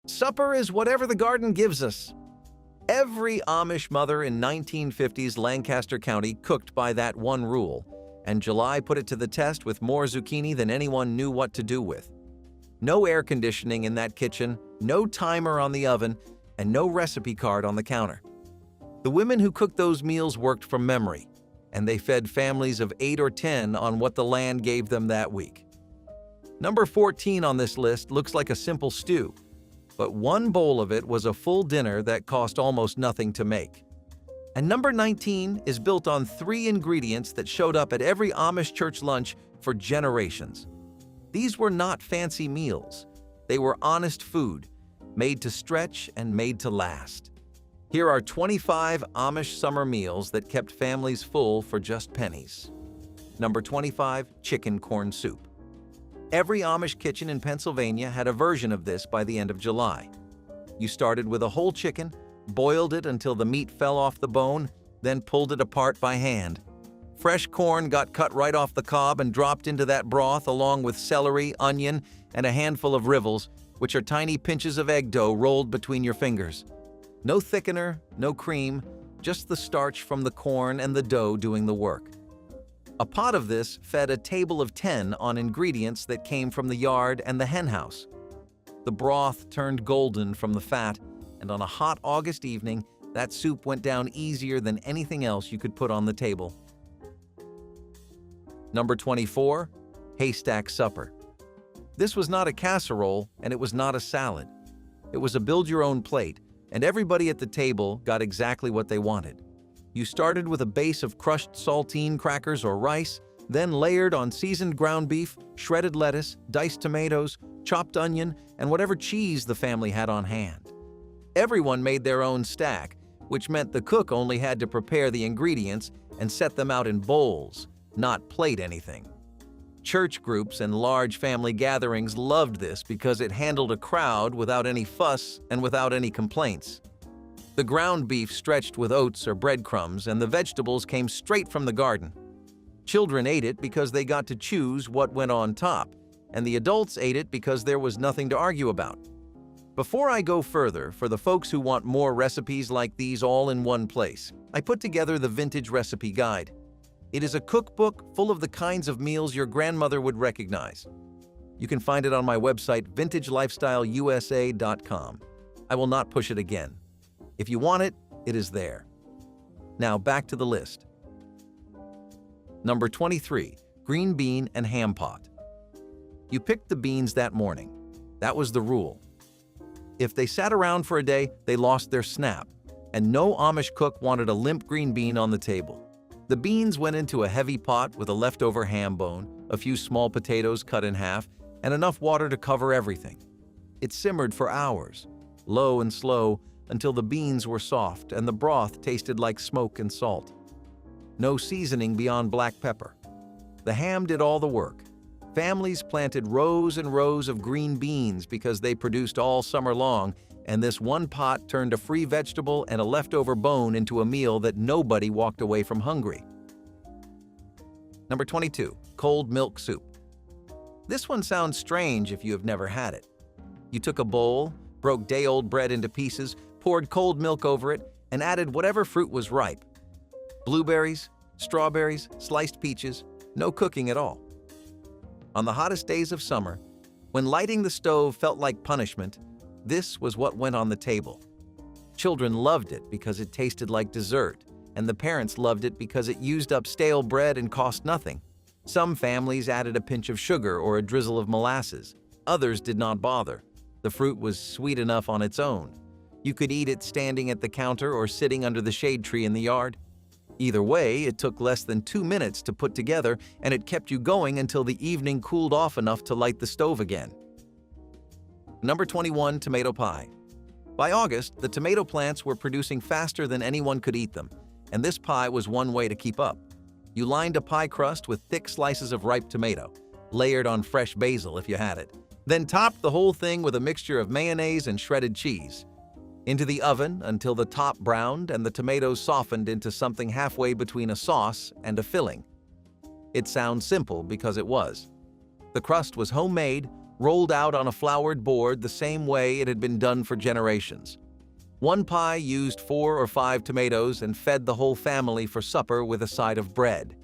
Supper is whatever the garden gives us. Every Amish mother in 1950s Lancaster County cooked by that one rule, and July put it to the test with more zucchini than anyone knew what to do with. No air conditioning in that kitchen, no timer on the oven, and no recipe card on the counter. The women who cooked those meals worked from memory, and they fed families of 8 or 10 on what the land gave them that week. Number 14 on this list looks like a simple stew, but one bowl of it was a full dinner that cost almost nothing to make. And number 19 is built on 3 ingredients that showed up at every Amish church lunch for generations. These were not fancy meals. They were honest food, made to stretch and made to last. Here are 25 Amish summer meals that kept families full for just pennies. Number 25, chicken corn soup. Every Amish kitchen in Pennsylvania had a version of this by the end of July. You started with a whole chicken, boiled it until the meat fell off the bone, then pulled it apart by hand. Fresh corn got cut right off the cob and dropped into that broth along with celery, onion, and a handful of rivels, which are tiny pinches of egg dough rolled between your fingers. No thickener, no cream, just the starch from the corn and the dough doing the work. A pot of this fed a table of 10 on ingredients that came from the yard and the henhouse. The broth turned golden from the fat, and on a hot August evening, that soup went down easier than anything else you could put on the table. Number 24, haystack supper. This was not a casserole, and it was not a salad. It was a build-your-own plate, and everybody at the table got exactly what they wanted. You started with a base of crushed saltine crackers or rice, then layered on seasoned ground beef, shredded lettuce, diced tomatoes, chopped onion, and whatever cheese the family had on hand. Everyone made their own stack, which meant the cook only had to prepare the ingredients and set them out in bowls, not plate anything. Church groups and large family gatherings loved this because it handled a crowd without any fuss and without any complaints. The ground beef stretched with oats or breadcrumbs, and the vegetables came straight from the garden. Children ate it because they got to choose what went on top, and the adults ate it because there was nothing to argue about. Before I go further, for the folks who want more recipes like these all in one place, I put together the Vintage Recipe Guide. It is a cookbook full of the kinds of meals your grandmother would recognize. You can find it on my website, vintagelifestyleusa.com. I will not push it again. If you want it, it is there. Now back to the list. Number 23, green bean and ham pot. You picked the beans that morning. That was the rule. If they sat around for a day, they lost their snap, and no Amish cook wanted a limp green bean on the table. The beans went into a heavy pot with a leftover ham bone, a few small potatoes cut in half, and enough water to cover everything. It simmered for hours, low and slow, until the beans were soft and the broth tasted like smoke and salt. No seasoning beyond black pepper. The ham did all the work. Families planted rows and rows of green beans because they produced all summer long, and this one pot turned a free vegetable and a leftover bone into a meal that nobody walked away from hungry. Number 22, cold milk soup. This one sounds strange if you have never had it. You took a bowl, broke day-old bread into pieces, poured cold milk over it, and added whatever fruit was ripe. Blueberries, strawberries, sliced peaches, no cooking at all. On the hottest days of summer, when lighting the stove felt like punishment, this was what went on the table. Children loved it because it tasted like dessert, and the parents loved it because it used up stale bread and cost nothing. Some families added a pinch of sugar or a drizzle of molasses. Others did not bother. The fruit was sweet enough on its own. You could eat it standing at the counter or sitting under the shade tree in the yard. Either way, it took less than 2 minutes to put together, and it kept you going until the evening cooled off enough to light the stove again. Number 21, tomato pie. By August, the tomato plants were producing faster than anyone could eat them, and this pie was one way to keep up. You lined a pie crust with thick slices of ripe tomato, layered on fresh basil if you had it, then topped the whole thing with a mixture of mayonnaise and shredded cheese. Into the oven until the top browned and the tomatoes softened into something halfway between a sauce and a filling. It sounds simple because it was. The crust was homemade, rolled out on a floured board the same way it had been done for generations. One pie used 4 or 5 tomatoes and fed the whole family for supper with a side of bread.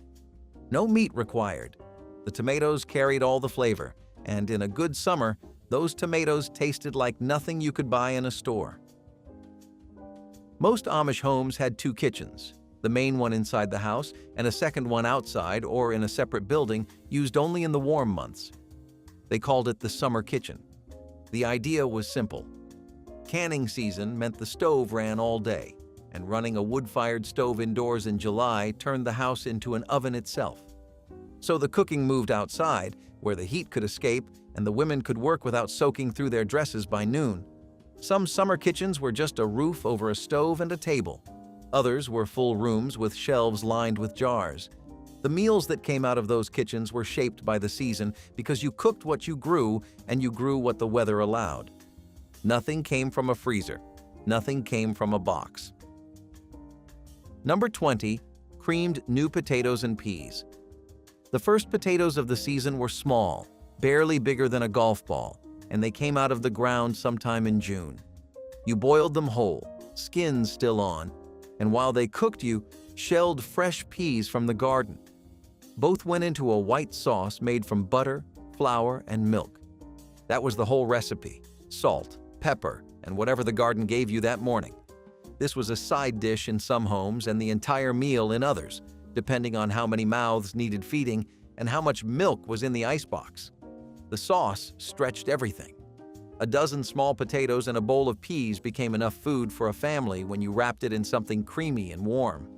No meat required. The tomatoes carried all the flavor, and in a good summer, those tomatoes tasted like nothing you could buy in a store. Most Amish homes had 2 kitchens, the main one inside the house and a second one outside or in a separate building used only in the warm months. They called it the summer kitchen. The idea was simple. Canning season meant the stove ran all day, and running a wood-fired stove indoors in July turned the house into an oven itself. So the cooking moved outside, where the heat could escape and the women could work without soaking through their dresses by noon. Some summer kitchens were just a roof over a stove and a table. Others were full rooms with shelves lined with jars. The meals that came out of those kitchens were shaped by the season because you cooked what you grew and you grew what the weather allowed. Nothing came from a freezer. Nothing came from a box. Number 20, creamed new potatoes and peas. The first potatoes of the season were small, barely bigger than a golf ball, and they came out of the ground sometime in June. You boiled them whole, skins still on, and while they cooked you shelled fresh peas from the garden. Both went into a white sauce made from butter, flour, and milk. That was the whole recipe: salt, pepper, and whatever the garden gave you that morning. This was a side dish in some homes and the entire meal in others, depending on how many mouths needed feeding and how much milk was in the icebox. The sauce stretched everything. A dozen small potatoes and a bowl of peas became enough food for a family when you wrapped it in something creamy and warm.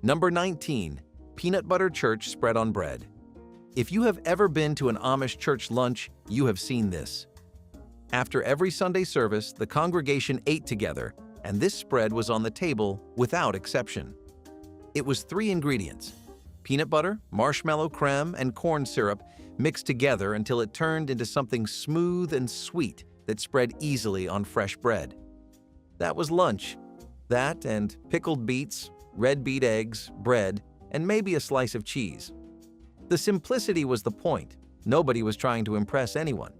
Number 19, peanut butter church spread on bread. If you have ever been to an Amish church lunch, you have seen this. After every Sunday service, the congregation ate together, and this spread was on the table without exception. It was 3 ingredients: peanut butter, marshmallow creme, and corn syrup mixed together until it turned into something smooth and sweet that spread easily on fresh bread. That was lunch. That and pickled beets, red beet eggs, bread, and maybe a slice of cheese. The simplicity was the point. Nobody was trying to impress anyone.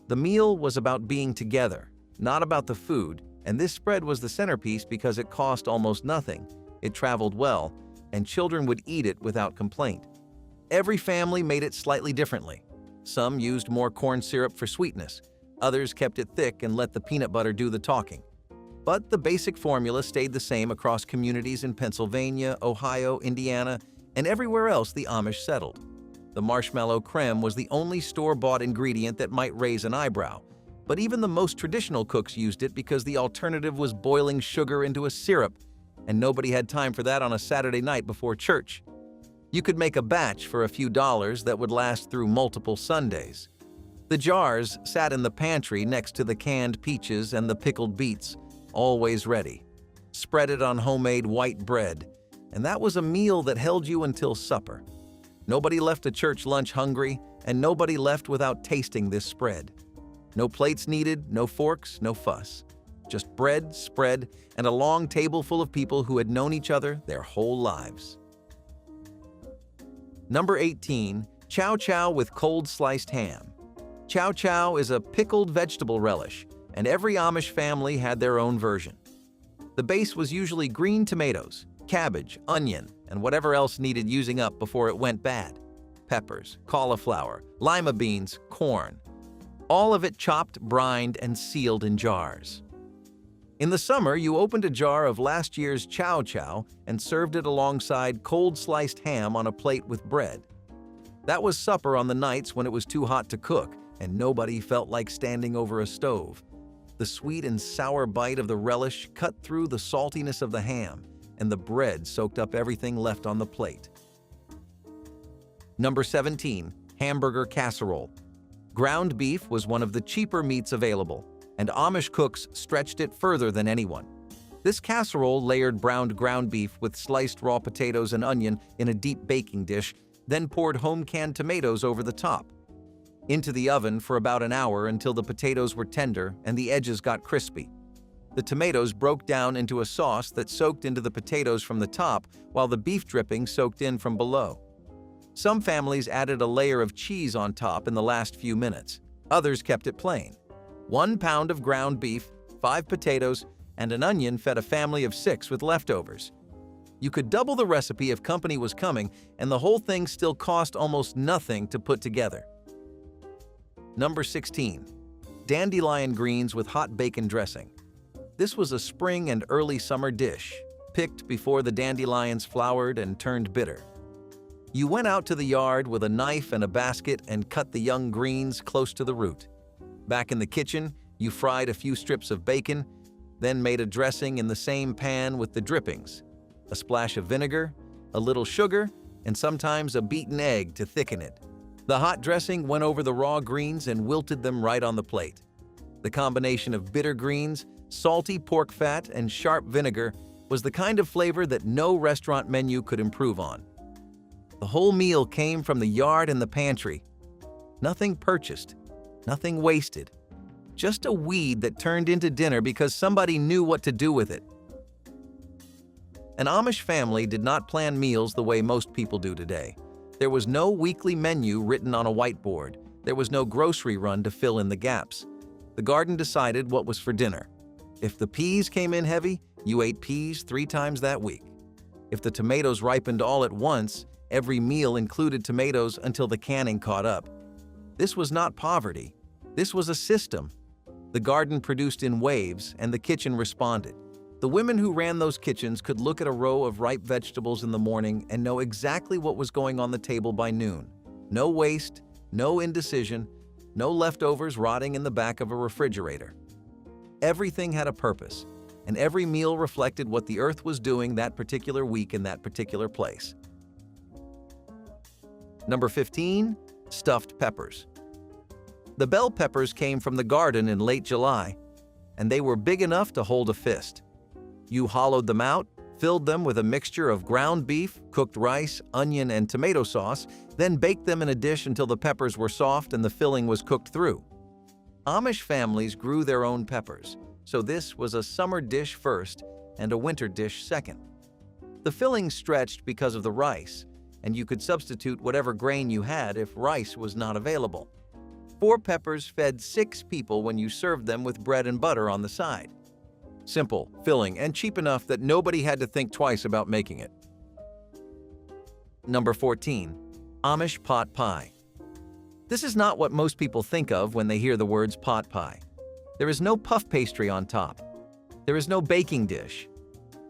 The meal was about being together, not about the food, and this spread was the centerpiece because it cost almost nothing, it traveled well, and children would eat it without complaint. Every family made it slightly differently. Some used more corn syrup for sweetness. Others kept it thick and let the peanut butter do the talking. But the basic formula stayed the same across communities in Pennsylvania, Ohio, Indiana, and everywhere else the Amish settled. The marshmallow creme was the only store-bought ingredient that might raise an eyebrow, but even the most traditional cooks used it because the alternative was boiling sugar into a syrup, and nobody had time for that on a Saturday night before church. You could make a batch for a few dollars that would last through multiple Sundays. The jars sat in the pantry next to the canned peaches and the pickled beets, always ready. Spread it on homemade white bread, and that was a meal that held you until supper. Nobody left a church lunch hungry, and nobody left without tasting this spread. No plates needed, no forks, no fuss. Just bread, spread, and a long table full of people who had known each other their whole lives. Number 18, chow chow with cold sliced ham. Chow chow is a pickled vegetable relish, and every Amish family had their own version. The base was usually green tomatoes, cabbage, onion, and whatever else needed using up before it went bad. Peppers, cauliflower, lima beans, corn. All of it chopped, brined, and sealed in jars. In the summer, you opened a jar of last year's chow chow and served it alongside cold sliced ham on a plate with bread. That was supper on the nights when it was too hot to cook and nobody felt like standing over a stove. The sweet and sour bite of the relish cut through the saltiness of the ham, and the bread soaked up everything left on the plate. Number 17, hamburger casserole. Ground beef was one of the cheaper meats available, and Amish cooks stretched it further than anyone. This casserole layered browned ground beef with sliced raw potatoes and onion in a deep baking dish, then poured home-canned tomatoes over the top. Into the oven for about an hour until the potatoes were tender and the edges got crispy. The tomatoes broke down into a sauce that soaked into the potatoes from the top while the beef dripping soaked in from below. Some families added a layer of cheese on top in the last few minutes. Others kept it plain. 1 pound of ground beef, 5 potatoes, and an onion fed a family of 6 with leftovers. You could double the recipe if company was coming, and the whole thing still cost almost nothing to put together. Number 16. Dandelion greens with hot bacon dressing. This was a spring and early summer dish, picked before the dandelions flowered and turned bitter. You went out to the yard with a knife and a basket and cut the young greens close to the root. Back in the kitchen, you fried a few strips of bacon, then made a dressing in the same pan with the drippings, a splash of vinegar, a little sugar, and sometimes a beaten egg to thicken it. The hot dressing went over the raw greens and wilted them right on the plate. The combination of bitter greens, salty pork fat, and sharp vinegar was the kind of flavor that no restaurant menu could improve on. The whole meal came from the yard and the pantry. Nothing purchased, nothing wasted. Just a weed that turned into dinner because somebody knew what to do with it. An Amish family did not plan meals the way most people do today. There was no weekly menu written on a whiteboard. There was no grocery run to fill in the gaps. The garden decided what was for dinner. If the peas came in heavy, you ate peas 3 times that week. If the tomatoes ripened all at once, every meal included tomatoes until the canning caught up. This was not poverty. This was a system. The garden produced in waves, and the kitchen responded. The women who ran those kitchens could look at a row of ripe vegetables in the morning and know exactly what was going on the table by noon. No waste, no indecision, no leftovers rotting in the back of a refrigerator. Everything had a purpose, and every meal reflected what the earth was doing that particular week in that particular place. Number 15. Stuffed peppers. The bell peppers came from the garden in late July, and they were big enough to hold a fist. You hollowed them out, filled them with a mixture of ground beef, cooked rice, onion, and tomato sauce, then baked them in a dish until the peppers were soft and the filling was cooked through. Amish families grew their own peppers, so this was a summer dish first and a winter dish second. The filling stretched because of the rice, and you could substitute whatever grain you had if rice was not available. 4 peppers fed 6 people when you served them with bread and butter on the side. Simple, filling, and cheap enough that nobody had to think twice about making it. Number 14. Amish pot pie. This is not what most people think of when they hear the words pot pie. There is no puff pastry on top. There is no baking dish.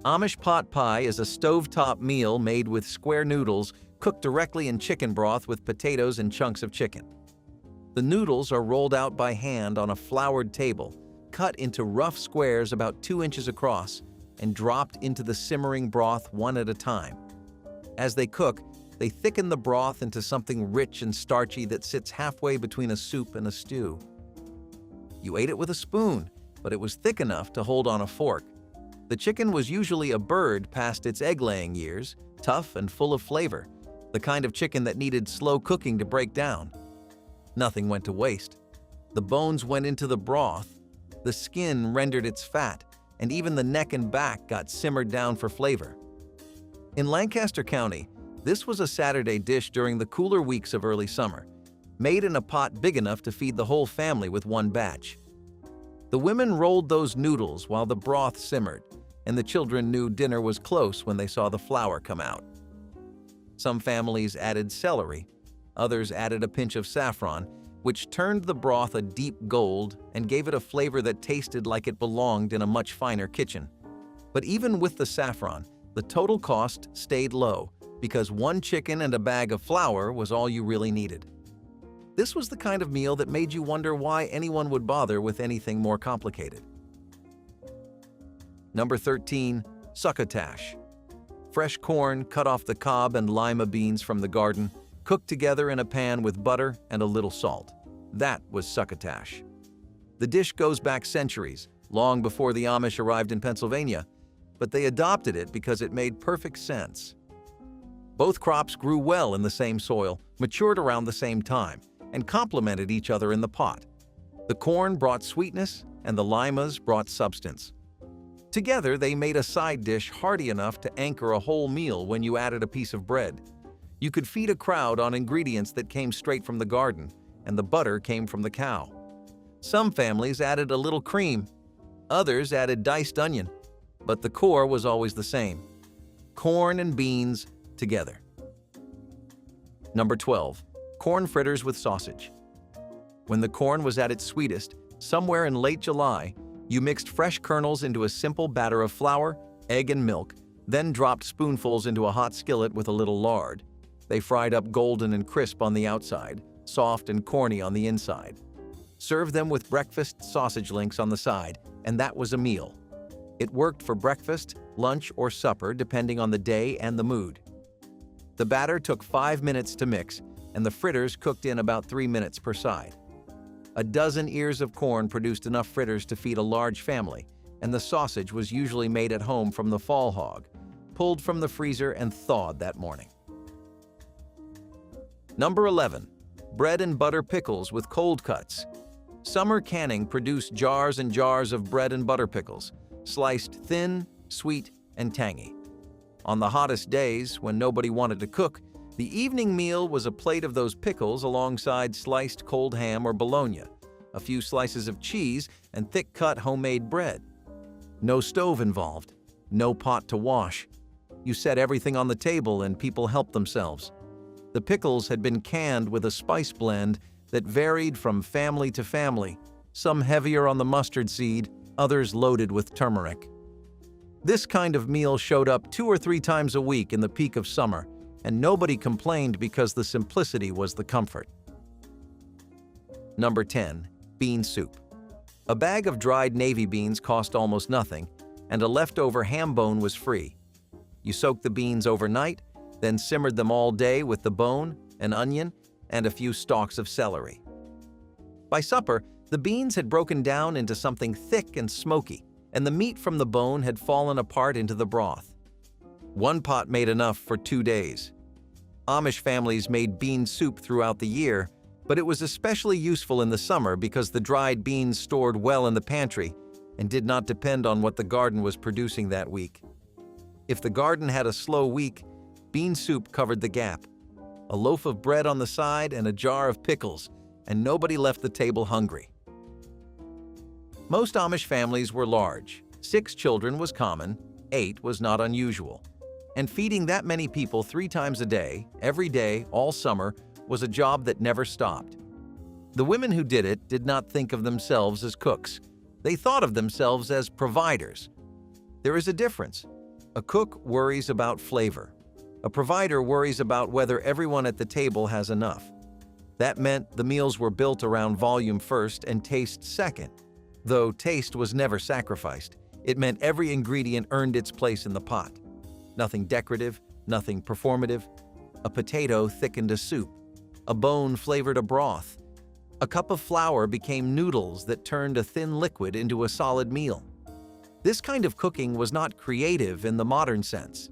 Amish pot pie is a stovetop meal made with square noodles cooked directly in chicken broth with potatoes and chunks of chicken. The noodles are rolled out by hand on a floured table, cut into rough squares about 2 inches across, and dropped into the simmering broth one at a time. As they cook, they thicken the broth into something rich and starchy that sits halfway between a soup and a stew. You ate it with a spoon, but it was thick enough to hold on a fork. The chicken was usually a bird past its egg-laying years, tough and full of flavor, the kind of chicken that needed slow cooking to break down. Nothing went to waste. The bones went into the broth, the skin rendered its fat, and even the neck and back got simmered down for flavor. In Lancaster County, this was a Saturday dish during the cooler weeks of early summer, made in a pot big enough to feed the whole family with one batch. The women rolled those noodles while the broth simmered, and the children knew dinner was close when they saw the flour come out. Some families added celery, others added a pinch of saffron, which turned the broth a deep gold and gave it a flavor that tasted like it belonged in a much finer kitchen. But even with the saffron, the total cost stayed low because 1 chicken and a bag of flour was all you really needed. This was the kind of meal that made you wonder why anyone would bother with anything more complicated. Number 13. Succotash. Fresh corn cut off the cob and lima beans from the garden, cooked together in a pan with butter and a little salt. That was succotash. The dish goes back centuries, long before the Amish arrived in Pennsylvania, but they adopted it because it made perfect sense. Both crops grew well in the same soil, matured around the same time, and complemented each other in the pot. The corn brought sweetness, and the limas brought substance. Together, they made a side dish hearty enough to anchor a whole meal when you added a piece of bread. You could feed a crowd on ingredients that came straight from the garden, and the butter came from the cow. Some families added a little cream, others added diced onion, but the core was always the same: corn and beans together. Number 12. Corn fritters with sausage. When the corn was at its sweetest, somewhere in late July, you mixed fresh kernels into a simple batter of flour, egg, and milk, then dropped spoonfuls into a hot skillet with a little lard. They fried up golden and crisp on the outside, soft and corny on the inside. Serve them with breakfast sausage links on the side, and that was a meal. It worked for breakfast, lunch, or supper depending on the day and the mood. The batter took 5 minutes to mix, and the fritters cooked in about 3 minutes per side. A dozen ears of corn produced enough fritters to feed a large family, and the sausage was usually made at home from the fall hog, pulled from the freezer and thawed that morning. Number 11. Bread and butter pickles with cold cuts. Summer canning produced jars and jars of bread and butter pickles, sliced thin, sweet, and tangy. On the hottest days, when nobody wanted to cook, the evening meal was a plate of those pickles alongside sliced cold ham or bologna, a few slices of cheese, and thick-cut homemade bread. No stove involved, no pot to wash. You set everything on the table and people helped themselves. The pickles had been canned with a spice blend that varied from family to family, some heavier on the mustard seed, others loaded with turmeric. This kind of meal showed up 2 or 3 times a week in the peak of summer, and nobody complained because the simplicity was the comfort. Number 10. Bean soup. A bag of dried navy beans cost almost nothing, and a leftover ham bone was free. You soaked the beans overnight, then simmered them all day with the bone, an onion, and a few stalks of celery. By supper, the beans had broken down into something thick and smoky, and the meat from the bone had fallen apart into the broth. One pot made enough for 2 days. Amish families made bean soup throughout the year, but it was especially useful in the summer because the dried beans stored well in the pantry and did not depend on what the garden was producing that week. If the garden had a slow week, bean soup covered the gap. A loaf of bread on the side and a jar of pickles, and nobody left the table hungry. Most Amish families were large. 6 children was common, 8 was not unusual. And feeding that many people 3 times a day, every day, all summer, was a job that never stopped. The women who did it did not think of themselves as cooks. They thought of themselves as providers. There is a difference. A cook worries about flavor. A provider worries about whether everyone at the table has enough. That meant the meals were built around volume first and taste second. Though taste was never sacrificed, it meant every ingredient earned its place in the pot. Nothing decorative, nothing performative. A potato thickened a soup. A bone flavored a broth. A cup of flour became noodles that turned a thin liquid into a solid meal. This kind of cooking was not creative in the modern sense.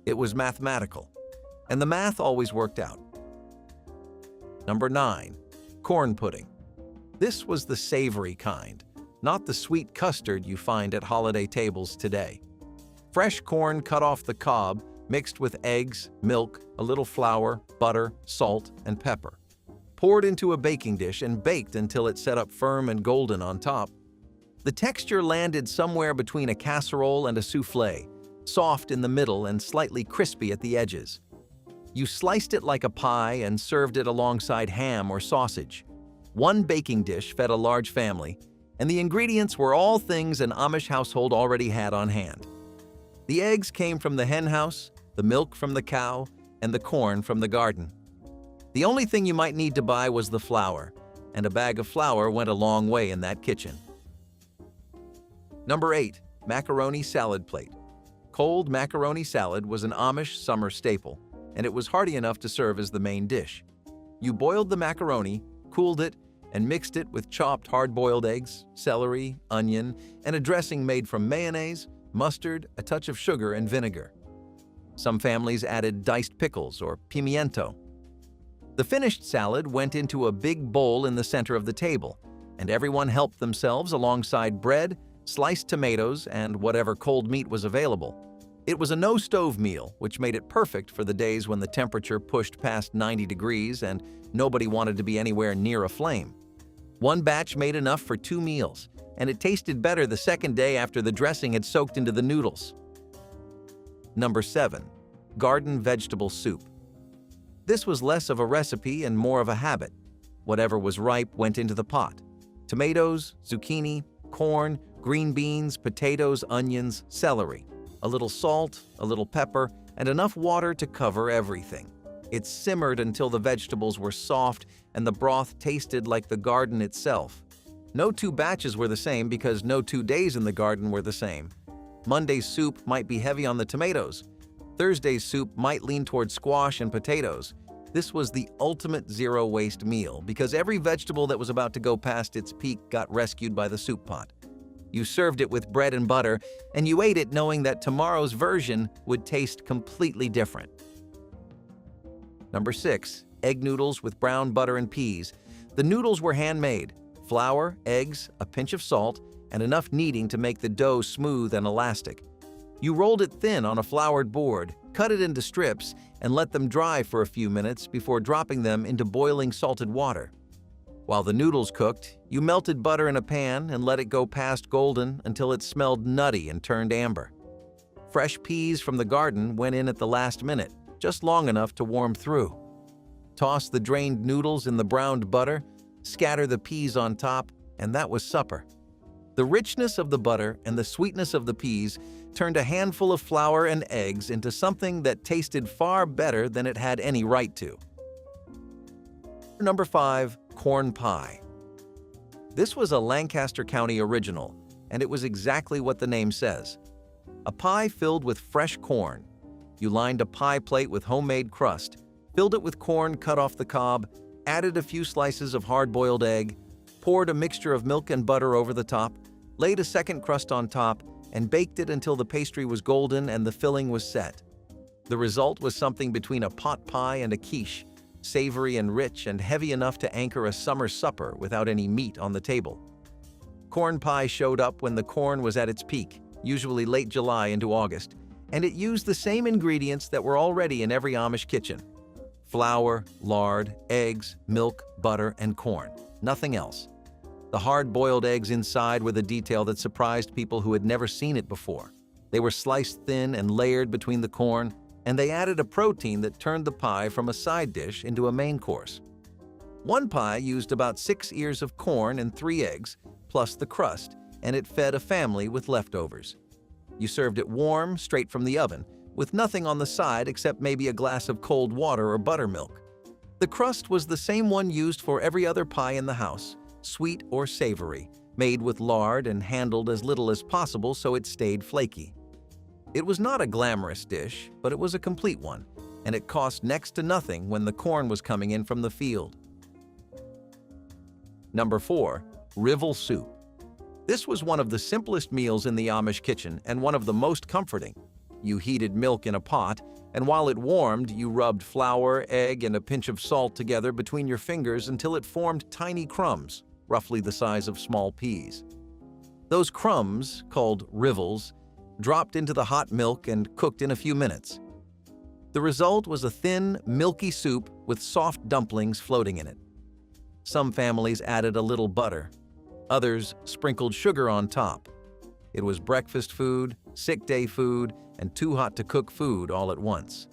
It was mathematical, and the math always worked out. Number 9. Corn pudding. This was the savory kind, not the sweet custard you find at holiday tables today. Fresh corn cut off the cob, mixed with eggs, milk, a little flour, butter, salt, and pepper. Poured into a baking dish and baked until it set up firm and golden on top. The texture landed somewhere between a casserole and a soufflé, soft in the middle and slightly crispy at the edges. You sliced it like a pie and served it alongside ham or sausage. One baking dish fed a large family, and the ingredients were all things an Amish household already had on hand. The eggs came from the hen house, the milk from the cow, and the corn from the garden. The only thing you might need to buy was the flour, and a bag of flour went a long way in that kitchen. Number 8. Macaroni salad plate. Cold macaroni salad was an Amish summer staple, and it was hearty enough to serve as the main dish. You boiled the macaroni, cooled it, and mixed it with chopped hard-boiled eggs, celery, onion, and a dressing made from mayonnaise, mustard, a touch of sugar, and vinegar. Some families added diced pickles or pimiento. The finished salad went into a big bowl in the center of the table, and everyone helped themselves alongside bread, sliced tomatoes, and whatever cold meat was available. It was a no-stove meal, which made it perfect for the days when the temperature pushed past 90 degrees and nobody wanted to be anywhere near a flame. One batch made enough for 2 meals, and it tasted better the second day after the dressing had soaked into the noodles. Number 7. Garden vegetable soup. This was less of a recipe and more of a habit. Whatever was ripe went into the pot. Tomatoes, zucchini, corn, green beans, potatoes, onions, celery. A little salt, a little pepper, and enough water to cover everything. It simmered until the vegetables were soft and the broth tasted like the garden itself. No 2 batches were the same because no 2 days in the garden were the same. Monday's soup might be heavy on the tomatoes. Thursday's soup might lean toward squash and potatoes. This was the ultimate zero-waste meal because every vegetable that was about to go past its peak got rescued by the soup pot. You served it with bread and butter, and you ate it knowing that tomorrow's version would taste completely different. Number 6. Egg noodles with brown butter and peas. The noodles were handmade. Flour, eggs, a pinch of salt, and enough kneading to make the dough smooth and elastic. You rolled it thin on a floured board, cut it into strips, and let them dry for a few minutes before dropping them into boiling salted water. While the noodles cooked, you melted butter in a pan and let it go past golden until it smelled nutty and turned amber. Fresh peas from the garden went in at the last minute, just long enough to warm through. Toss the drained noodles in the browned butter, scatter the peas on top, and that was supper. The richness of the butter and the sweetness of the peas turned a handful of flour and eggs into something that tasted far better than it had any right to. Number 5. Corn pie. This was a Lancaster County original, and it was exactly what the name says. A pie filled with fresh corn. You lined a pie plate with homemade crust, filled it with corn cut off the cob, added a few slices of hard-boiled egg, poured a mixture of milk and butter over the top, laid a second crust on top, and baked it until the pastry was golden and the filling was set. The result was something between a pot pie and a quiche, savory and rich and heavy enough to anchor a summer supper without any meat on the table. Corn pie showed up when the corn was at its peak, usually late July into August, and it used the same ingredients that were already in every Amish kitchen: flour, lard, eggs, milk, butter, and corn. Nothing else. The hard-boiled eggs inside were the detail that surprised people who had never seen it before. They were sliced thin and layered between the corn, and they added a protein that turned the pie from a side dish into a main course. One pie used about 6 ears of corn and 3 eggs, plus the crust, and it fed a family with leftovers. You served it warm, straight from the oven, with nothing on the side except maybe a glass of cold water or buttermilk. The crust was the same one used for every other pie in the house, sweet or savory, made with lard and handled as little as possible so it stayed flaky. It was not a glamorous dish, but it was a complete one, and it cost next to nothing when the corn was coming in from the field. Number 4. Rivel soup. This was one of the simplest meals in the Amish kitchen and one of the most comforting. You heated milk in a pot, and while it warmed, you rubbed flour, egg, and a pinch of salt together between your fingers until it formed tiny crumbs, roughly the size of small peas. Those crumbs, called rivels, dropped into the hot milk and cooked in a few minutes. The result was a thin, milky soup with soft dumplings floating in it. Some families added a little butter. Others sprinkled sugar on top. It was breakfast food, sick day food, and too hot to cook food all at once.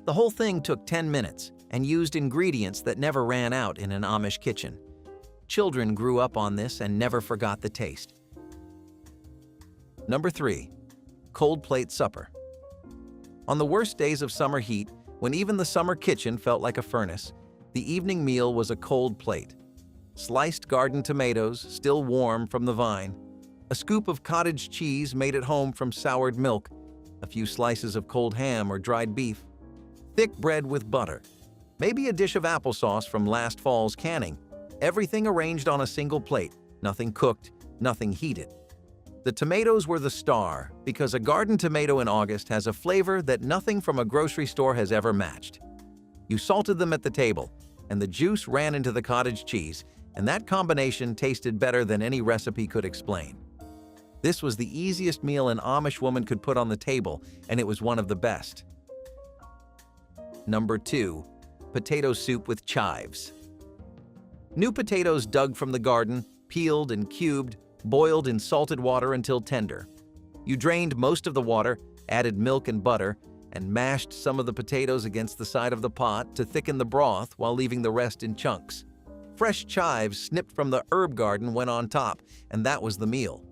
The whole thing took 10 minutes and used ingredients that never ran out in an Amish kitchen. Children grew up on this and never forgot the taste. Number 3. Cold plate supper. On the worst days of summer heat, when even the summer kitchen felt like a furnace, the evening meal was a cold plate. Sliced garden tomatoes, still warm from the vine, a scoop of cottage cheese made at home from soured milk, a few slices of cold ham or dried beef, thick bread with butter, maybe a dish of applesauce from last fall's canning, everything arranged on a single plate, nothing cooked, nothing heated. The tomatoes were the star because a garden tomato in August has a flavor that nothing from a grocery store has ever matched. You salted them at the table, and the juice ran into the cottage cheese, and that combination tasted better than any recipe could explain. This was the easiest meal an Amish woman could put on the table, and it was one of the best. Number 2. Potato soup with chives. New potatoes dug from the garden, peeled and cubed, boiled in salted water until tender. You drained most of the water, added milk and butter, and mashed some of the potatoes against the side of the pot to thicken the broth while leaving the rest in chunks. Fresh chives snipped from the herb garden went on top, and that was the meal.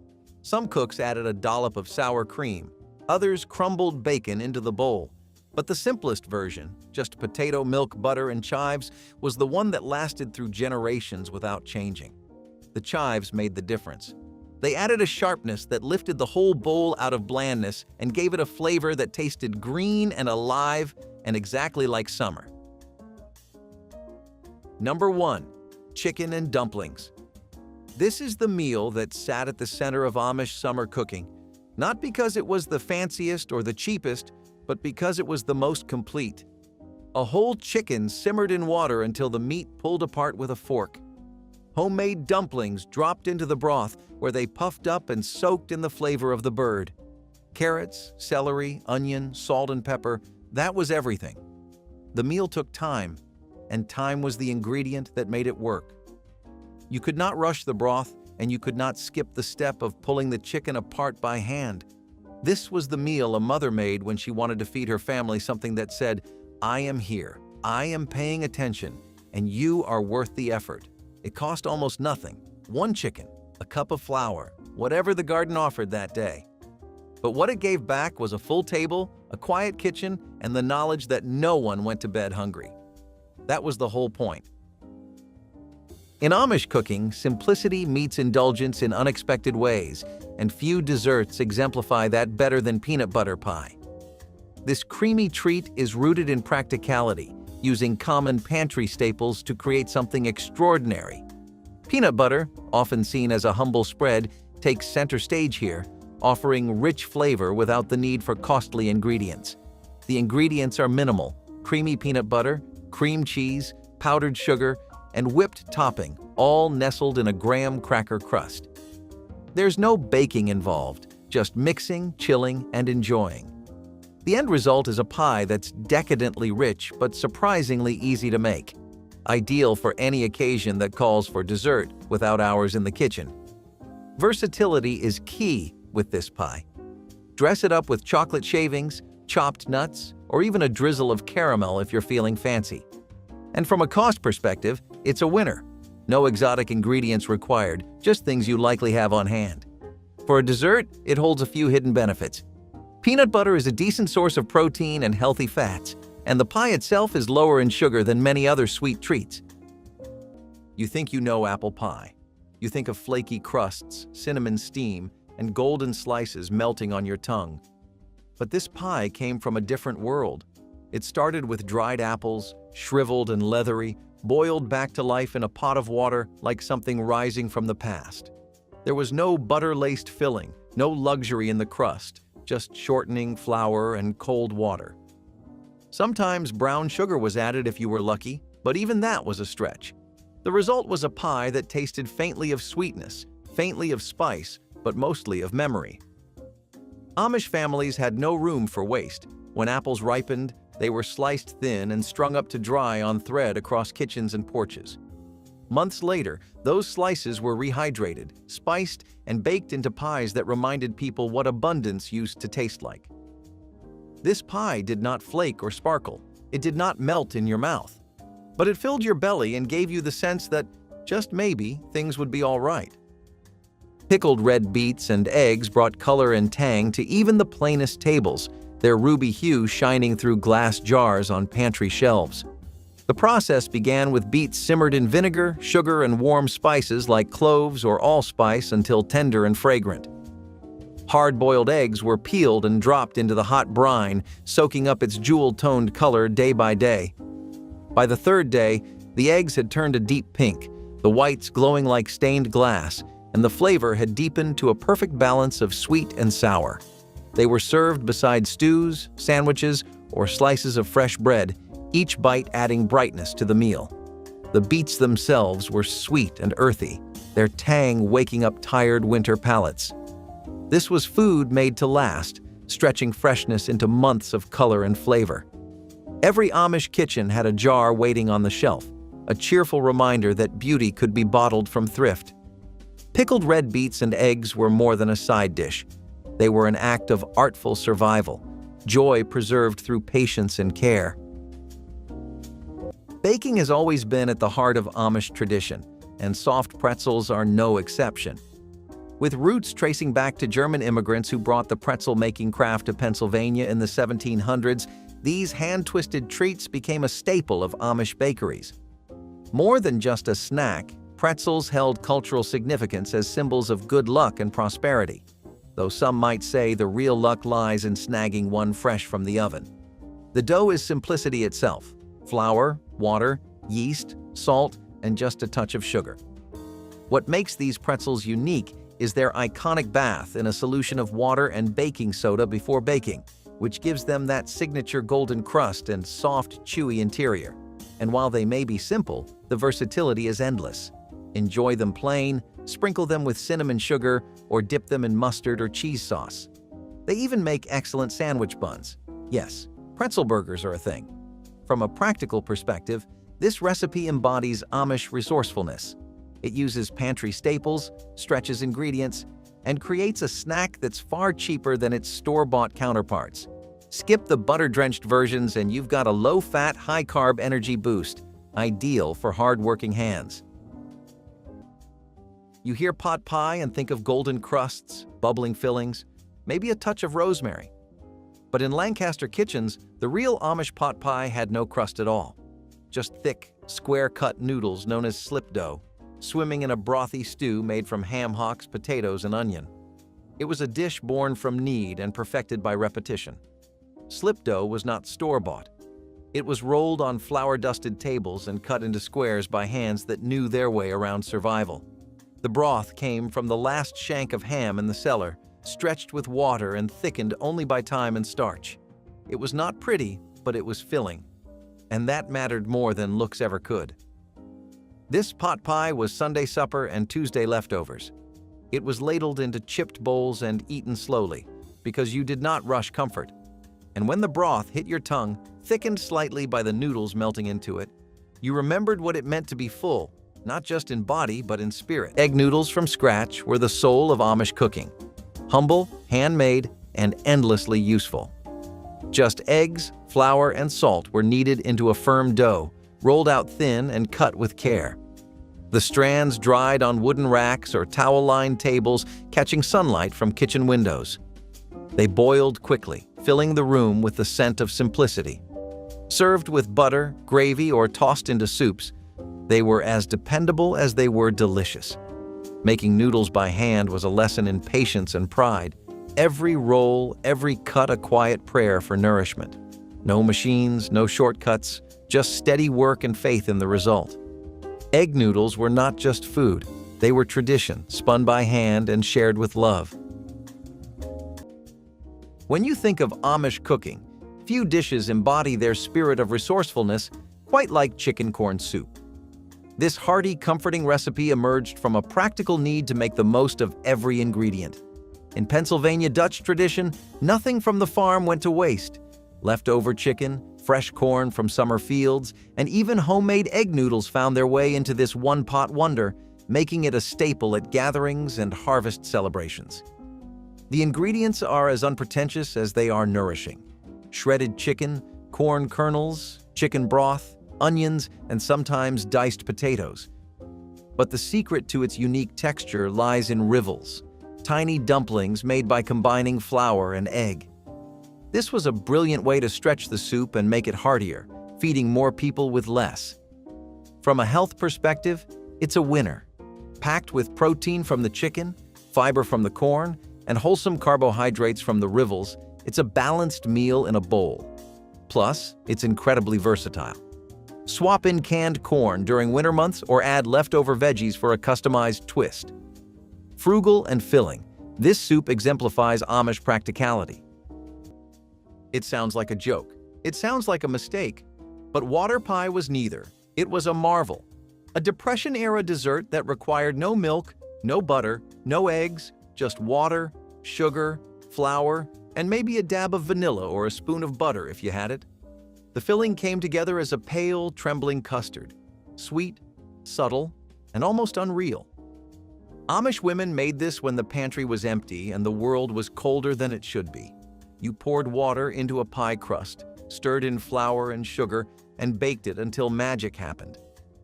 Some cooks added a dollop of sour cream. Others crumbled bacon into the bowl. But the simplest version, just potato, milk, butter, and chives, was the one that lasted through generations without changing. The chives made the difference. They added a sharpness that lifted the whole bowl out of blandness and gave it a flavor that tasted green and alive and exactly like summer. Number 1. Chicken and dumplings. This is the meal that sat at the center of Amish summer cooking, not because it was the fanciest or the cheapest, but because it was the most complete. A whole chicken simmered in water until the meat pulled apart with a fork. Homemade dumplings dropped into the broth where they puffed up and soaked in the flavor of the bird. Carrots, celery, onion, salt and pepper, that was everything. The meal took time, and time was the ingredient that made it work. You could not rush the broth, and you could not skip the step of pulling the chicken apart by hand. This was the meal a mother made when she wanted to feed her family something that said, "I am here, I am paying attention, and you are worth the effort." It cost almost nothing. 1 chicken, a cup of flour, whatever the garden offered that day. But what it gave back was a full table, a quiet kitchen, and the knowledge that no one went to bed hungry. That was the whole point. In Amish cooking, simplicity meets indulgence in unexpected ways, and few desserts exemplify that better than peanut butter pie. This creamy treat is rooted in practicality, using common pantry staples to create something extraordinary. Peanut butter, often seen as a humble spread, takes center stage here, offering rich flavor without the need for costly ingredients. The ingredients are minimal: creamy peanut butter, cream cheese, powdered sugar, and whipped topping, all nestled in a graham cracker crust. There's no baking involved, just mixing, chilling, and enjoying. The end result is a pie that's decadently rich but surprisingly easy to make, ideal for any occasion that calls for dessert without hours in the kitchen. Versatility is key with this pie. Dress it up with chocolate shavings, chopped nuts, or even a drizzle of caramel if you're feeling fancy. And from a cost perspective, it's a winner. No exotic ingredients required, just things you likely have on hand. For a dessert, it holds a few hidden benefits. Peanut butter is a decent source of protein and healthy fats, and the pie itself is lower in sugar than many other sweet treats. You think you know apple pie. You think of flaky crusts, cinnamon steam, and golden slices melting on your tongue. But this pie came from a different world. It started with dried apples, shriveled and leathery, boiled back to life in a pot of water like something rising from the past. There was no butter-laced filling, no luxury in the crust, just shortening, flour, and cold water. Sometimes brown sugar was added if you were lucky, but even that was a stretch. The result was a pie that tasted faintly of sweetness, faintly of spice, but mostly of memory. Amish families had no room for waste. When apples ripened, they were sliced thin and strung up to dry on thread across kitchens and porches. Months later, those slices were rehydrated, spiced, and baked into pies that reminded people what abundance used to taste like. This pie did not flake or sparkle. It did not melt in your mouth. But it filled your belly and gave you the sense that, just maybe, things would be all right. Pickled red beets and eggs brought color and tang to even the plainest tables, their ruby hue shining through glass jars on pantry shelves. The process began with beets simmered in vinegar, sugar, and warm spices like cloves or allspice until tender and fragrant. Hard-boiled eggs were peeled and dropped into the hot brine, soaking up its jewel-toned color day by day. By the 3rd day, the eggs had turned a deep pink, the whites glowing like stained glass, and the flavor had deepened to a perfect balance of sweet and sour. They were served beside stews, sandwiches, or slices of fresh bread, each bite adding brightness to the meal. The beets themselves were sweet and earthy, their tang waking up tired winter palates. This was food made to last, stretching freshness into months of color and flavor. Every Amish kitchen had a jar waiting on the shelf, a cheerful reminder that beauty could be bottled from thrift. Pickled red beets and eggs were more than a side dish. They were an act of artful survival, joy preserved through patience and care. Baking has always been at the heart of Amish tradition, and soft pretzels are no exception. With roots tracing back to German immigrants who brought the pretzel-making craft to Pennsylvania in the 1700s, these hand-twisted treats became a staple of Amish bakeries. More than just a snack, pretzels held cultural significance as symbols of good luck and prosperity, though some might say the real luck lies in snagging one fresh from the oven. The dough is simplicity itself: flour, water, yeast, salt, and just a touch of sugar. What makes these pretzels unique is their iconic bath in a solution of water and baking soda before baking, which gives them that signature golden crust and soft, chewy interior. And while they may be simple, the versatility is endless. Enjoy them plain, sprinkle them with cinnamon sugar, or dip them in mustard or cheese sauce. They even make excellent sandwich buns. Yes, pretzel burgers are a thing. From a practical perspective, this recipe embodies Amish resourcefulness. It uses pantry staples, stretches ingredients, and creates a snack that's far cheaper than its store-bought counterparts. Skip the butter-drenched versions and you've got a low-fat, high-carb energy boost, ideal for hard-working hands. You hear pot pie and think of golden crusts, bubbling fillings, maybe a touch of rosemary. But in Lancaster kitchens, the real Amish pot pie had no crust at all. Just thick, square-cut noodles known as slip dough, swimming in a brothy stew made from ham hocks, potatoes, and onion. It was a dish born from need and perfected by repetition. Slip dough was not store-bought. It was rolled on flour-dusted tables and cut into squares by hands that knew their way around survival. The broth came from the last shank of ham in the cellar, stretched with water and thickened only by time and starch. It was not pretty, but it was filling. And that mattered more than looks ever could. This pot pie was Sunday supper and Tuesday leftovers. It was ladled into chipped bowls and eaten slowly, because you did not rush comfort. And when the broth hit your tongue, thickened slightly by the noodles melting into it, you remembered what it meant to be full, not just in body but in spirit. Egg noodles from scratch were the soul of Amish cooking. Humble, handmade, and endlessly useful. Just eggs, flour, and salt were kneaded into a firm dough, rolled out thin and cut with care. The strands dried on wooden racks or towel-lined tables, catching sunlight from kitchen windows. They boiled quickly, filling the room with the scent of simplicity. Served with butter, gravy, or tossed into soups, they were as dependable as they were delicious. Making noodles by hand was a lesson in patience and pride. Every roll, every cut a quiet prayer for nourishment. No machines, no shortcuts, just steady work and faith in the result. Egg noodles were not just food. They were tradition, spun by hand and shared with love. When you think of Amish cooking, few dishes embody their spirit of resourcefulness quite like chicken corn soup. This hearty, comforting recipe emerged from a practical need to make the most of every ingredient. In Pennsylvania Dutch tradition, nothing from the farm went to waste. Leftover chicken, fresh corn from summer fields, and even homemade egg noodles found their way into this one-pot wonder, making it a staple at gatherings and harvest celebrations. The ingredients are as unpretentious as they are nourishing. Shredded chicken, corn kernels, chicken broth, onions, and sometimes diced potatoes. But the secret to its unique texture lies in rivels, tiny dumplings made by combining flour and egg. This was a brilliant way to stretch the soup and make it heartier, feeding more people with less. From a health perspective, it's a winner. Packed with protein from the chicken, fiber from the corn, and wholesome carbohydrates from the rivels, it's a balanced meal in a bowl. Plus, it's incredibly versatile. Swap in canned corn during winter months or add leftover veggies for a customized twist. Frugal and filling, this soup exemplifies Amish practicality. It sounds like a joke. It sounds like a mistake. But water pie was neither. It was a marvel. A Depression-era dessert that required no milk, no butter, no eggs, just water, sugar, flour, and maybe a dab of vanilla or a spoon of butter if you had it. The filling came together as a pale, trembling custard, sweet, subtle, and almost unreal. Amish women made this when the pantry was empty and the world was colder than it should be. You poured water into a pie crust, stirred in flour and sugar, and baked it until magic happened.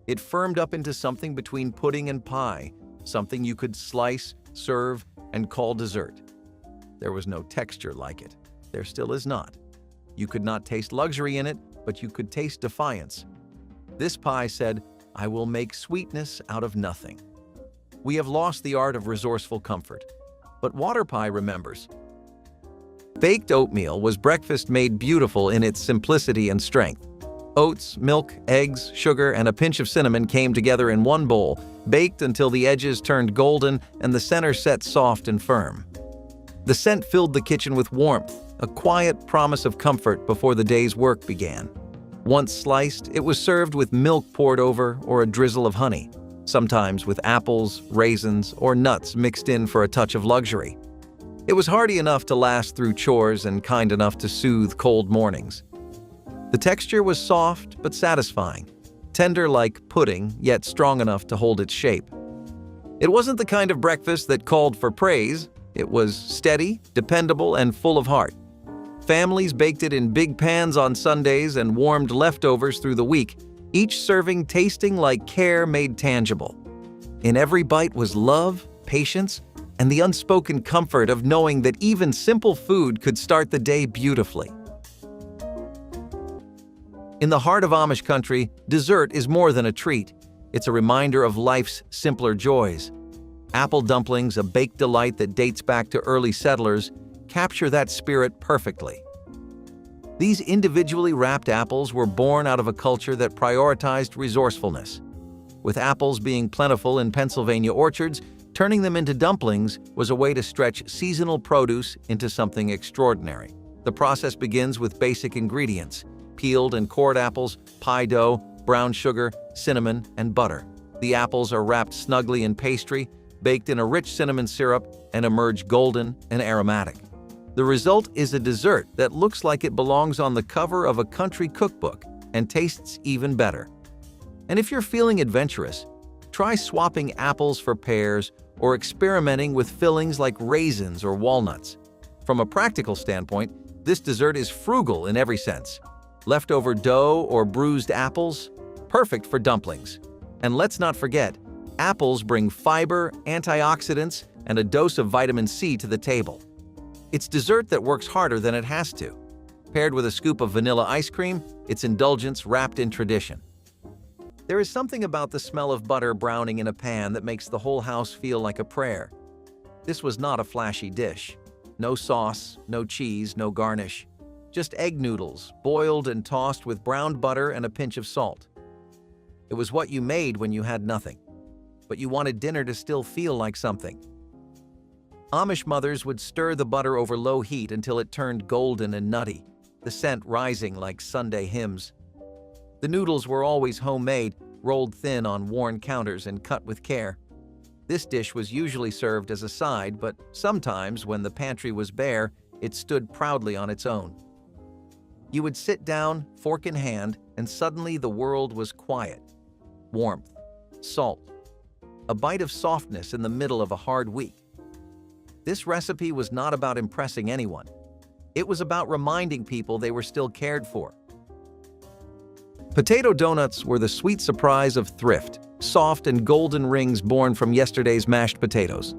It firmed up into something between pudding and pie, something you could slice, serve, and call dessert. There was no texture like it. There still is not. You could not taste luxury in it, but you could taste defiance. This pie said, "I will make sweetness out of nothing." We have lost the art of resourceful comfort, but water pie remembers. Baked oatmeal was breakfast made beautiful in its simplicity and strength. Oats, milk, eggs, sugar, and a pinch of cinnamon came together in one bowl, baked until the edges turned golden and the center set soft and firm. The scent filled the kitchen with warmth, a quiet promise of comfort before the day's work began. Once sliced, it was served with milk poured over or a drizzle of honey, sometimes with apples, raisins, or nuts mixed in for a touch of luxury. It was hearty enough to last through chores and kind enough to soothe cold mornings. The texture was soft but satisfying, tender like pudding, yet strong enough to hold its shape. It wasn't the kind of breakfast that called for praise. It was steady, dependable, and full of heart. Families baked it in big pans on Sundays and warmed leftovers through the week, each serving tasting like care made tangible. In every bite was love, patience, and the unspoken comfort of knowing that even simple food could start the day beautifully. In the heart of Amish country, dessert is more than a treat. It's a reminder of life's simpler joys. Apple dumplings, a baked delight that dates back to early settlers, capture that spirit perfectly. These individually wrapped apples were born out of a culture that prioritized resourcefulness. With apples being plentiful in Pennsylvania orchards, turning them into dumplings was a way to stretch seasonal produce into something extraordinary. The process begins with basic ingredients: peeled and cored apples, pie dough, brown sugar, cinnamon, and butter. The apples are wrapped snugly in pastry, baked in a rich cinnamon syrup, and emerge golden and aromatic. The result is a dessert that looks like it belongs on the cover of a country cookbook and tastes even better. And if you're feeling adventurous, try swapping apples for pears or experimenting with fillings like raisins or walnuts. From a practical standpoint, this dessert is frugal in every sense. Leftover dough or bruised apples, perfect for dumplings. And let's not forget, apples bring fiber, antioxidants, and a dose of vitamin C to the table. It's dessert that works harder than it has to. Paired with a scoop of vanilla ice cream, it's indulgence wrapped in tradition. There is something about the smell of butter browning in a pan that makes the whole house feel like a prayer. This was not a flashy dish. No sauce, no cheese, no garnish. Just egg noodles, boiled and tossed with browned butter and a pinch of salt. It was what you made when you had nothing, but you wanted dinner to still feel like something. Amish mothers would stir the butter over low heat until it turned golden and nutty, the scent rising like Sunday hymns. The noodles were always homemade, rolled thin on worn counters and cut with care. This dish was usually served as a side, but sometimes, when the pantry was bare, it stood proudly on its own. You would sit down, fork in hand, and suddenly the world was quiet. Warmth, salt, a bite of softness in the middle of a hard week. This recipe was not about impressing anyone. It was about reminding people they were still cared for. Potato donuts were the sweet surprise of thrift, soft and golden rings born from yesterday's mashed potatoes.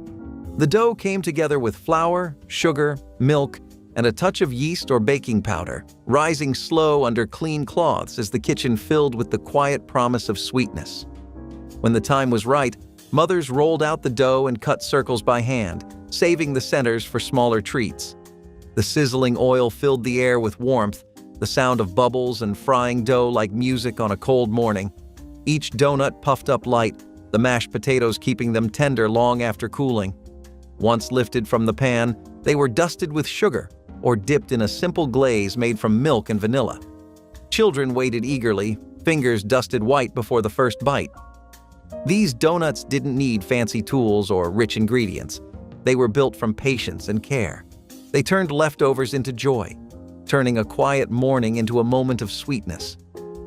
The dough came together with flour, sugar, milk, and a touch of yeast or baking powder, rising slow under clean cloths as the kitchen filled with the quiet promise of sweetness. When the time was right, mothers rolled out the dough and cut circles by hand, saving the centers for smaller treats. The sizzling oil filled the air with warmth, the sound of bubbles and frying dough like music on a cold morning. Each donut puffed up light, the mashed potatoes keeping them tender long after cooling. Once lifted from the pan, they were dusted with sugar or dipped in a simple glaze made from milk and vanilla. Children waited eagerly, fingers dusted white before the first bite. These donuts didn't need fancy tools or rich ingredients. They were built from patience and care. They turned leftovers into joy, turning a quiet morning into a moment of sweetness.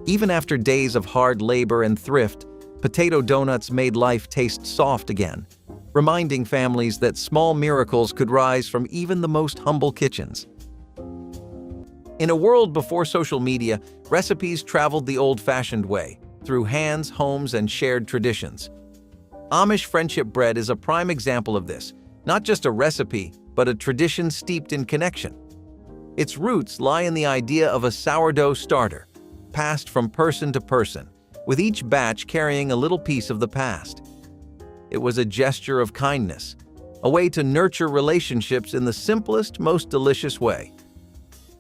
Even after days of hard labor and thrift, potato donuts made life taste soft again, reminding families that small miracles could rise from even the most humble kitchens. In a world before social media, recipes traveled the old-fashioned way, through hands, homes, and shared traditions. Amish friendship bread is a prime example of this, not just a recipe, but a tradition steeped in connection. Its roots lie in the idea of a sourdough starter, passed from person to person, with each batch carrying a little piece of the past. It was a gesture of kindness, a way to nurture relationships in the simplest, most delicious way.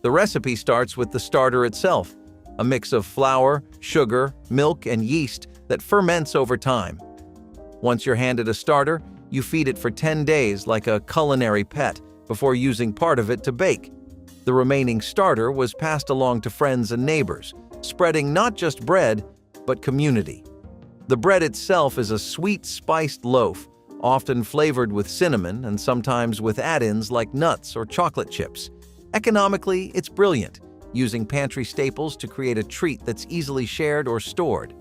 The recipe starts with the starter itself, a mix of flour, sugar, milk, and yeast that ferments over time. Once you're handed a starter, you feed it for 10 days like a culinary pet before using part of it to bake. The remaining starter was passed along to friends and neighbors, spreading not just bread, but community. The bread itself is a sweet, spiced loaf, often flavored with cinnamon and sometimes with add-ins like nuts or chocolate chips. Economically, it's brilliant, using pantry staples to create a treat that's easily shared or stored.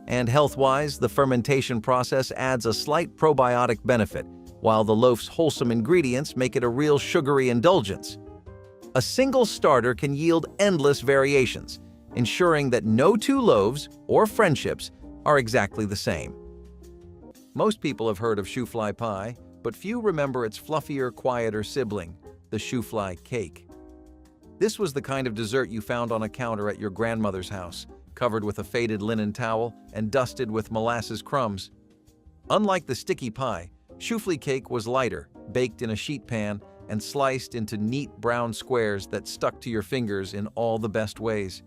And health-wise, the fermentation process adds a slight probiotic benefit, while the loaf's wholesome ingredients make it a real sugary indulgence. A single starter can yield endless variations, ensuring that no two loaves or friendships are exactly the same. Most people have heard of shoofly pie, but few remember its fluffier, quieter sibling, the shoofly cake. This was the kind of dessert you found on a counter at your grandmother's house, covered with a faded linen towel and dusted with molasses crumbs. Unlike the sticky pie, shoofly cake was lighter, baked in a sheet pan and sliced into neat brown squares that stuck to your fingers in all the best ways.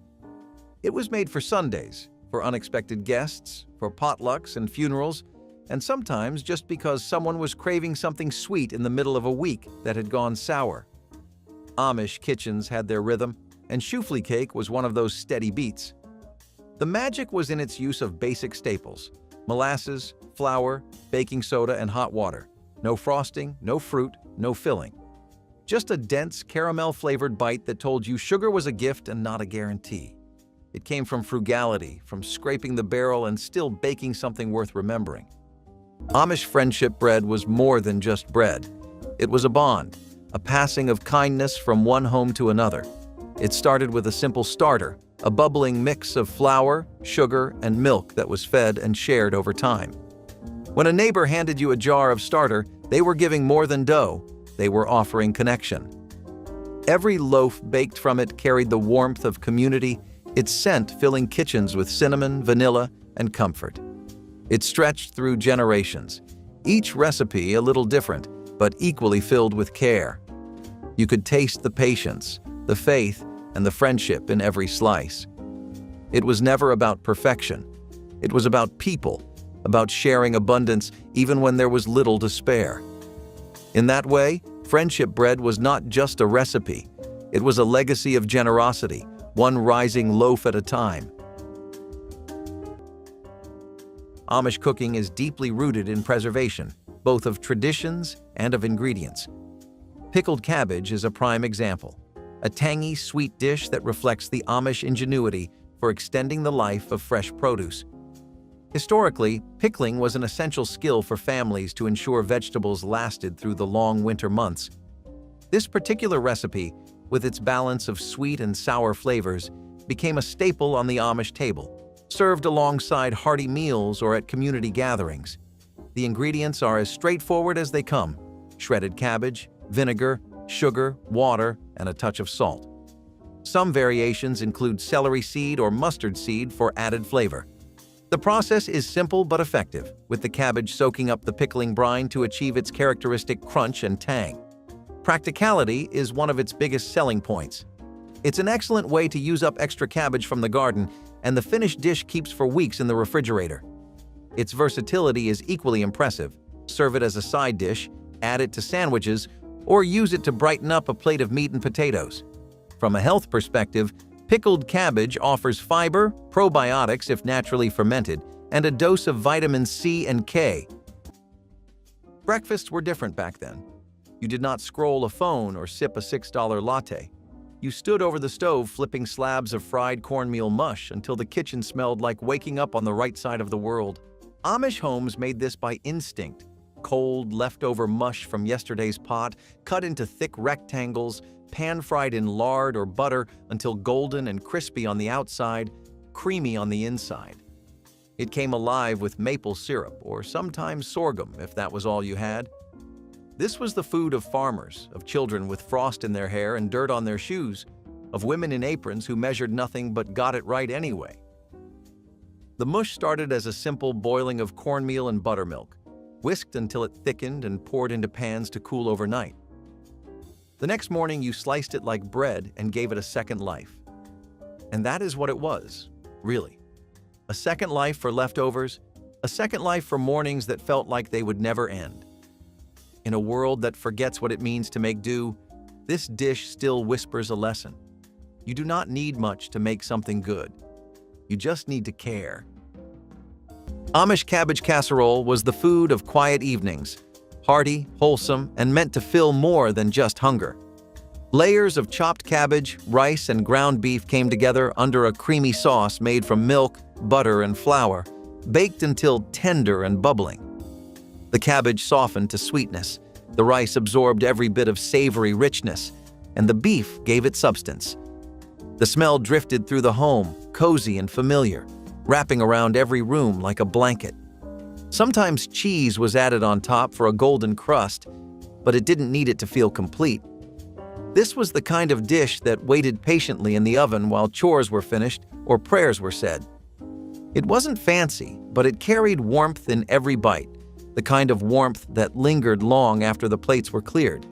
It was made for Sundays, for unexpected guests, for potlucks and funerals, and sometimes just because someone was craving something sweet in the middle of a week that had gone sour. Amish kitchens had their rhythm, and shoofly cake was one of those steady beats. The magic was in its use of basic staples: molasses, flour, baking soda, and hot water. No frosting, no fruit, no filling. Just a dense, caramel-flavored bite that told you sugar was a gift and not a guarantee. It came from frugality, from scraping the barrel and still baking something worth remembering. Amish friendship bread was more than just bread. It was a bond, a passing of kindness from one home to another. It started with a simple starter, a bubbling mix of flour, sugar, and milk that was fed and shared over time. When a neighbor handed you a jar of starter, they were giving more than dough. They were offering connection. Every loaf baked from it carried the warmth of community, its scent filling kitchens with cinnamon, vanilla, and comfort. It stretched through generations, each recipe a little different, but equally filled with care. You could taste the patience, the faith, and the friendship in every slice. It was never about perfection. It was about people, about sharing abundance even when there was little to spare. In that way, friendship bread was not just a recipe. It was a legacy of generosity, one rising loaf at a time. Amish cooking is deeply rooted in preservation, both of traditions and of ingredients. Pickled cabbage is a prime example, a tangy, sweet dish that reflects the Amish ingenuity for extending the life of fresh produce. Historically, pickling was an essential skill for families to ensure vegetables lasted through the long winter months. This particular recipe, with its balance of sweet and sour flavors, became a staple on the Amish table, served alongside hearty meals or at community gatherings. The ingredients are as straightforward as they come: shredded cabbage, vinegar, sugar, water, and a touch of salt. Some variations include celery seed or mustard seed for added flavor. The process is simple but effective, with the cabbage soaking up the pickling brine to achieve its characteristic crunch and tang. Practicality is one of its biggest selling points. It's an excellent way to use up extra cabbage from the garden, and the finished dish keeps for weeks in the refrigerator. Its versatility is equally impressive. Serve it as a side dish, add it to sandwiches, or use it to brighten up a plate of meat and potatoes. From a health perspective, pickled cabbage offers fiber, probiotics if naturally fermented, and a dose of vitamins C and K. Breakfasts were different back then. You did not scroll a phone or sip a $6 latte. You stood over the stove flipping slabs of fried cornmeal mush until the kitchen smelled like waking up on the right side of the world. Amish homes made this by instinct. Cold, leftover mush from yesterday's pot, cut into thick rectangles, pan-fried in lard or butter until golden and crispy on the outside, creamy on the inside. It came alive with maple syrup or sometimes sorghum if that was all you had. This was the food of farmers, of children with frost in their hair and dirt on their shoes, of women in aprons who measured nothing but got it right anyway. The mush started as a simple boiling of cornmeal and buttermilk, whisked until it thickened and poured into pans to cool overnight. The next morning, you sliced it like bread and gave it a second life. And that is what it was, really. A second life for leftovers, a second life for mornings that felt like they would never end. In a world that forgets what it means to make do, this dish still whispers a lesson. You do not need much to make something good. You just need to care. Amish cabbage casserole was the food of quiet evenings, hearty, wholesome, and meant to fill more than just hunger. Layers of chopped cabbage, rice, and ground beef came together under a creamy sauce made from milk, butter, and flour, baked until tender and bubbling. The cabbage softened to sweetness, the rice absorbed every bit of savory richness, and the beef gave it substance. The smell drifted through the home, cozy and familiar, wrapping around every room like a blanket. Sometimes cheese was added on top for a golden crust, but it didn't need it to feel complete. This was the kind of dish that waited patiently in the oven while chores were finished or prayers were said. It wasn't fancy, but it carried warmth in every bite, the kind of warmth that lingered long after the plates were cleared.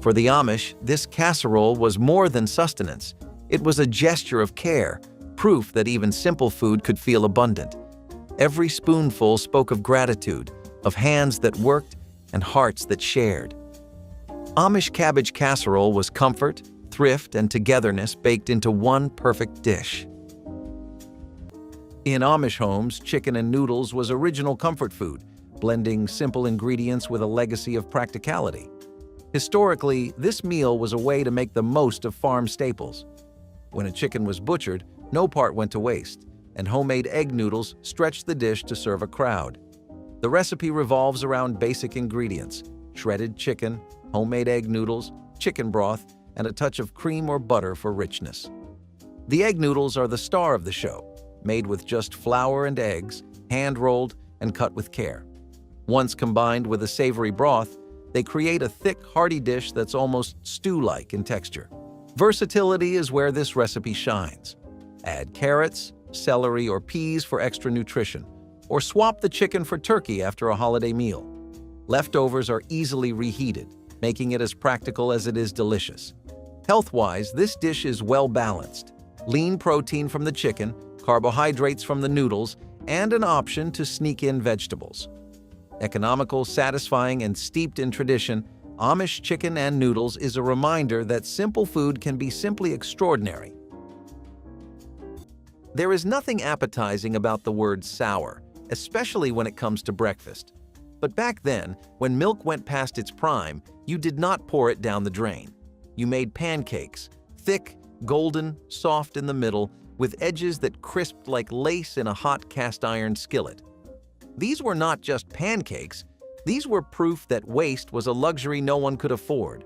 For the Amish, this casserole was more than sustenance. It was a gesture of care, proof that even simple food could feel abundant. Every spoonful spoke of gratitude, of hands that worked and hearts that shared. Amish cabbage casserole was comfort, thrift, and togetherness baked into one perfect dish. In Amish homes, chicken and noodles was original comfort food, blending simple ingredients with a legacy of practicality. Historically, this meal was a way to make the most of farm staples. When a chicken was butchered, no part went to waste, and homemade egg noodles stretched the dish to serve a crowd. The recipe revolves around basic ingredients: shredded chicken, homemade egg noodles, chicken broth, and a touch of cream or butter for richness. The egg noodles are the star of the show, made with just flour and eggs, hand-rolled and cut with care. Once combined with a savory broth, they create a thick, hearty dish that's almost stew-like in texture. Versatility is where this recipe shines. Add carrots, celery, or peas for extra nutrition, or swap the chicken for turkey after a holiday meal. Leftovers are easily reheated, making it as practical as it is delicious. Health-wise, this dish is well-balanced. Lean protein from the chicken, carbohydrates from the noodles, and an option to sneak in vegetables. Economical, satisfying, and steeped in tradition, Amish chicken and noodles is a reminder that simple food can be simply extraordinary. There is nothing appetizing about the word sour, especially when it comes to breakfast. But back then, when milk went past its prime, you did not pour it down the drain. You made pancakes, thick, golden, soft in the middle, with edges that crisped like lace in a hot cast-iron skillet. These were not just pancakes, these were proof that waste was a luxury no one could afford.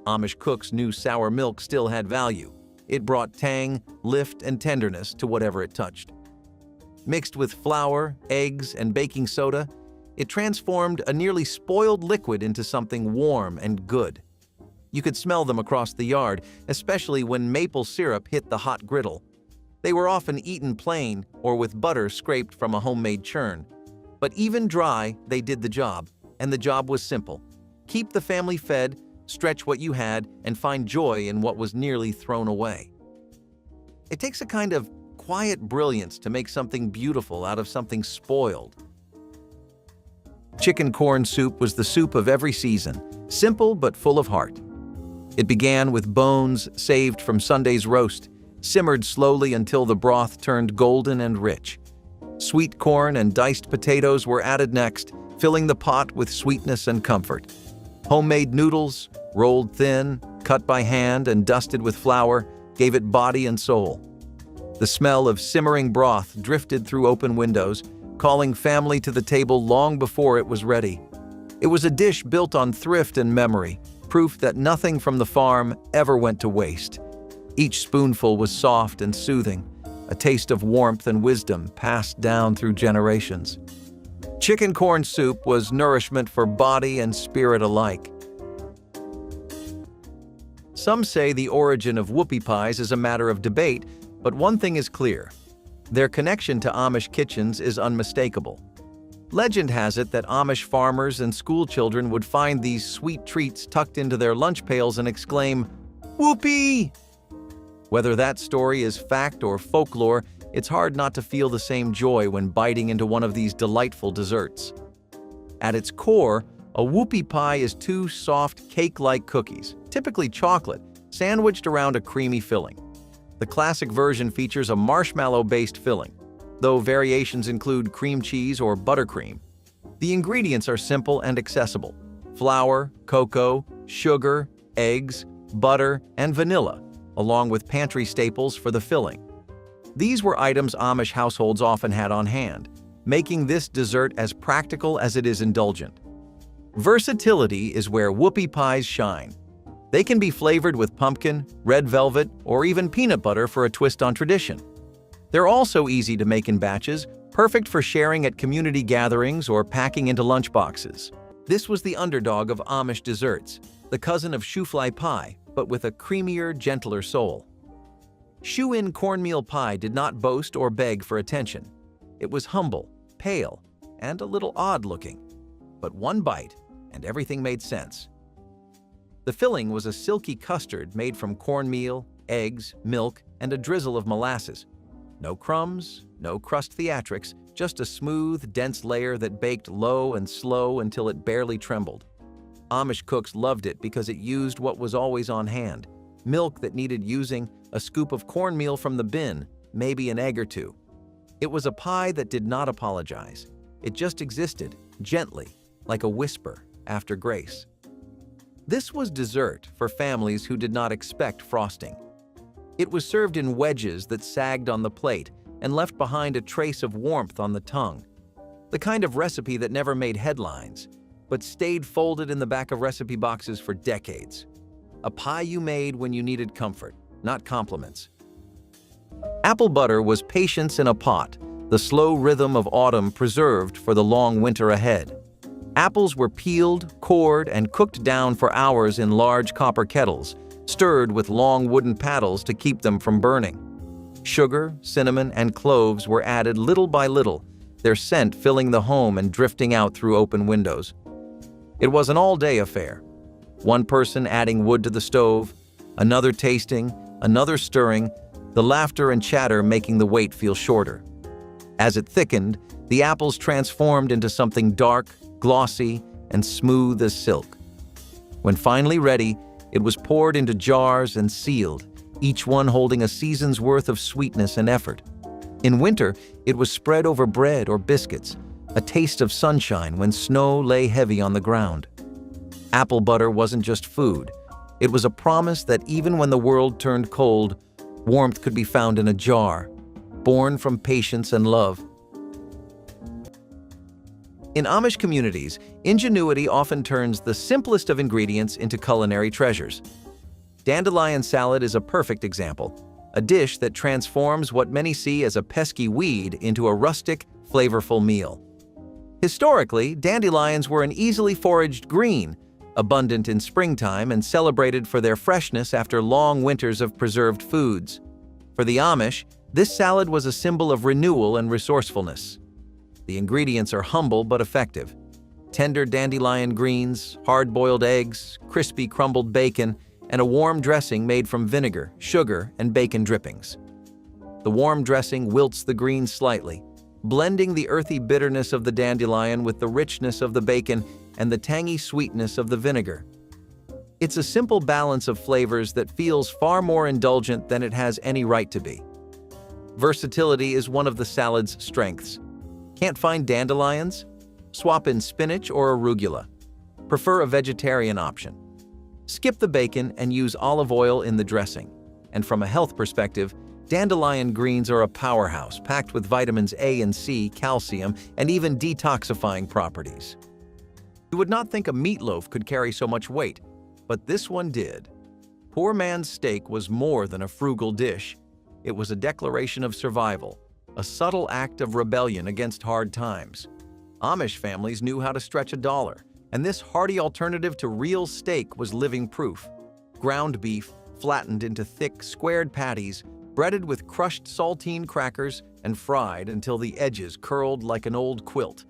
Amish cooks knew sour milk still had value. It brought tang, lift, and tenderness to whatever it touched. Mixed with flour, eggs, and baking soda, it transformed a nearly spoiled liquid into something warm and good. You could smell them across the yard, especially when maple syrup hit the hot griddle. They were often eaten plain or with butter scraped from a homemade churn. But even dry, they did the job, and the job was simple. Keep the family fed, stretch what you had, and find joy in what was nearly thrown away. It takes a kind of quiet brilliance to make something beautiful out of something spoiled. Chicken corn soup was the soup of every season, simple but full of heart. It began with bones saved from Sunday's roast, simmered slowly until the broth turned golden and rich. Sweet corn and diced potatoes were added next, filling the pot with sweetness and comfort. Homemade noodles, rolled thin, cut by hand and dusted with flour, gave it body and soul. The smell of simmering broth drifted through open windows, calling family to the table long before it was ready. It was a dish built on thrift and memory, proof that nothing from the farm ever went to waste. Each spoonful was soft and soothing, a taste of warmth and wisdom passed down through generations. Chicken corn soup was nourishment for body and spirit alike. Some say the origin of whoopie pies is a matter of debate, but one thing is clear. Their connection to Amish kitchens is unmistakable. Legend has it that Amish farmers and school children would find these sweet treats tucked into their lunch pails and exclaim, "Whoopie!" Whether that story is fact or folklore, it's hard not to feel the same joy when biting into one of these delightful desserts. At its core, a whoopie pie is two soft, cake-like cookies, typically chocolate, sandwiched around a creamy filling. The classic version features a marshmallow-based filling, though variations include cream cheese or buttercream. The ingredients are simple and accessible: flour, cocoa, sugar, eggs, butter, and vanilla, along with pantry staples for the filling. These were items Amish households often had on hand, making this dessert as practical as it is indulgent. Versatility is where whoopie pies shine. They can be flavored with pumpkin, red velvet, or even peanut butter for a twist on tradition. They're also easy to make in batches, perfect for sharing at community gatherings or packing into lunchboxes. This was the underdog of Amish desserts, the cousin of shoofly pie, but with a creamier, gentler soul. Shoe-in cornmeal pie did not boast or beg for attention. It was humble, pale, and a little odd-looking. But one bite, and everything made sense. The filling was a silky custard made from cornmeal, eggs, milk, and a drizzle of molasses. No crumbs, no crust theatrics, just a smooth, dense layer that baked low and slow until it barely trembled. Amish cooks loved it because it used what was always on hand: milk that needed using, a scoop of cornmeal from the bin, maybe an egg or two. It was a pie that did not apologize. It just existed, gently, like a whisper after grace. This was dessert for families who did not expect frosting. It was served in wedges that sagged on the plate and left behind a trace of warmth on the tongue. The kind of recipe that never made headlines, but stayed folded in the back of recipe boxes for decades. A pie you made when you needed comfort, not compliments. Apple butter was patience in a pot, the slow rhythm of autumn preserved for the long winter ahead. Apples were peeled, cored, and cooked down for hours in large copper kettles, stirred with long wooden paddles to keep them from burning. Sugar, cinnamon, and cloves were added little by little, their scent filling the home and drifting out through open windows. It was an all-day affair. One person adding wood to the stove, another tasting, another stirring, the laughter and chatter making the wait feel shorter. As it thickened, the apples transformed into something dark, glossy, and smooth as silk. When finally ready, it was poured into jars and sealed, each one holding a season's worth of sweetness and effort. In winter, it was spread over bread or biscuits, a taste of sunshine when snow lay heavy on the ground. Apple butter wasn't just food. It was a promise that even when the world turned cold, warmth could be found in a jar, born from patience and love. In Amish communities, ingenuity often turns the simplest of ingredients into culinary treasures. Dandelion salad is a perfect example, a dish that transforms what many see as a pesky weed into a rustic, flavorful meal. Historically, dandelions were an easily foraged green, abundant in springtime and celebrated for their freshness after long winters of preserved foods. For the Amish, this salad was a symbol of renewal and resourcefulness. The ingredients are humble but effective: tender dandelion greens, hard-boiled eggs, crispy crumbled bacon, and a warm dressing made from vinegar, sugar, and bacon drippings. The warm dressing wilts the greens slightly, blending the earthy bitterness of the dandelion with the richness of the bacon and the tangy sweetness of the vinegar. It's a simple balance of flavors that feels far more indulgent than it has any right to be. Versatility is one of the salad's strengths. Can't find dandelions? Swap in spinach or arugula. Prefer a vegetarian option. Skip the bacon and use olive oil in the dressing. And from a health perspective, dandelion greens are a powerhouse packed with vitamins A and C, calcium, and even detoxifying properties. You would not think a meatloaf could carry so much weight, but this one did. Poor man's steak was more than a frugal dish. It was a declaration of survival, a subtle act of rebellion against hard times. Amish families knew how to stretch a dollar, and this hearty alternative to real steak was living proof. Ground beef, flattened into thick, squared patties, breaded with crushed saltine crackers and fried until the edges curled like an old quilt,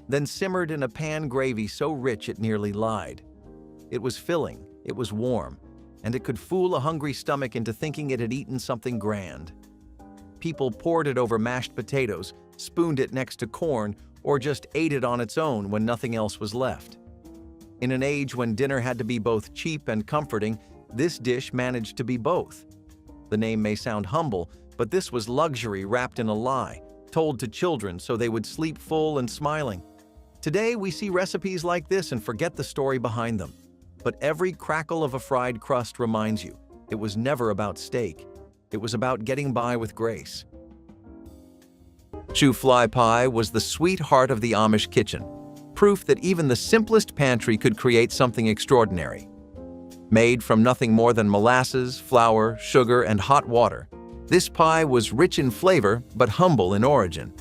then simmered in a pan gravy so rich it nearly lied. It was filling, it was warm, and it could fool a hungry stomach into thinking it had eaten something grand. People poured it over mashed potatoes, spooned it next to corn, or just ate it on its own when nothing else was left. In an age when dinner had to be both cheap and comforting, this dish managed to be both. The name may sound humble, but this was luxury wrapped in a lie, told to children so they would sleep full and smiling. Today, we see recipes like this and forget the story behind them. But every crackle of a fried crust reminds you, it was never about steak. It was about getting by with grace. Shoe fly pie was the sweetheart of the Amish kitchen, proof that even the simplest pantry could create something extraordinary. Made from nothing more than molasses, flour, sugar, and hot water, this pie was rich in flavor but humble in origin.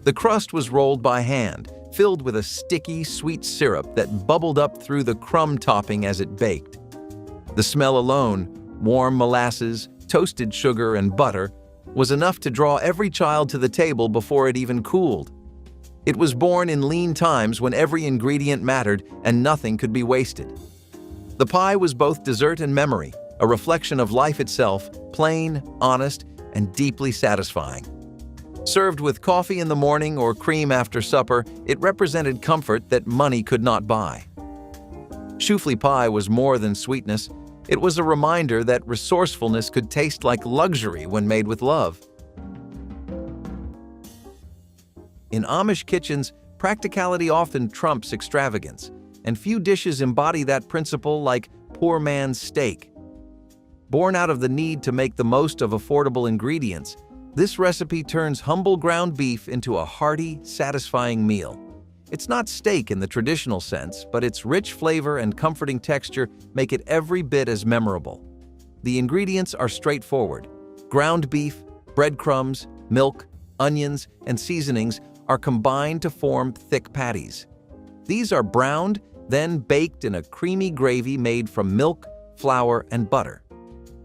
The crust was rolled by hand, filled with a sticky, sweet syrup that bubbled up through the crumb topping as it baked. The smell alone, warm molasses, toasted sugar, and butter, was enough to draw every child to the table before it even cooled. It was born in lean times when every ingredient mattered and nothing could be wasted. The pie was both dessert and memory, a reflection of life itself, plain, honest, and deeply satisfying. Served with coffee in the morning or cream after supper, it represented comfort that money could not buy. Shoofly pie was more than sweetness. It was a reminder that resourcefulness could taste like luxury when made with love. In Amish kitchens, practicality often trumps extravagance, and few dishes embody that principle like poor man's steak. Born out of the need to make the most of affordable ingredients, this recipe turns humble ground beef into a hearty, satisfying meal. It's not steak in the traditional sense, but its rich flavor and comforting texture make it every bit as memorable. The ingredients are straightforward. Ground beef, breadcrumbs, milk, onions, and seasonings are combined to form thick patties. These are browned, then baked in a creamy gravy made from milk, flour, and butter.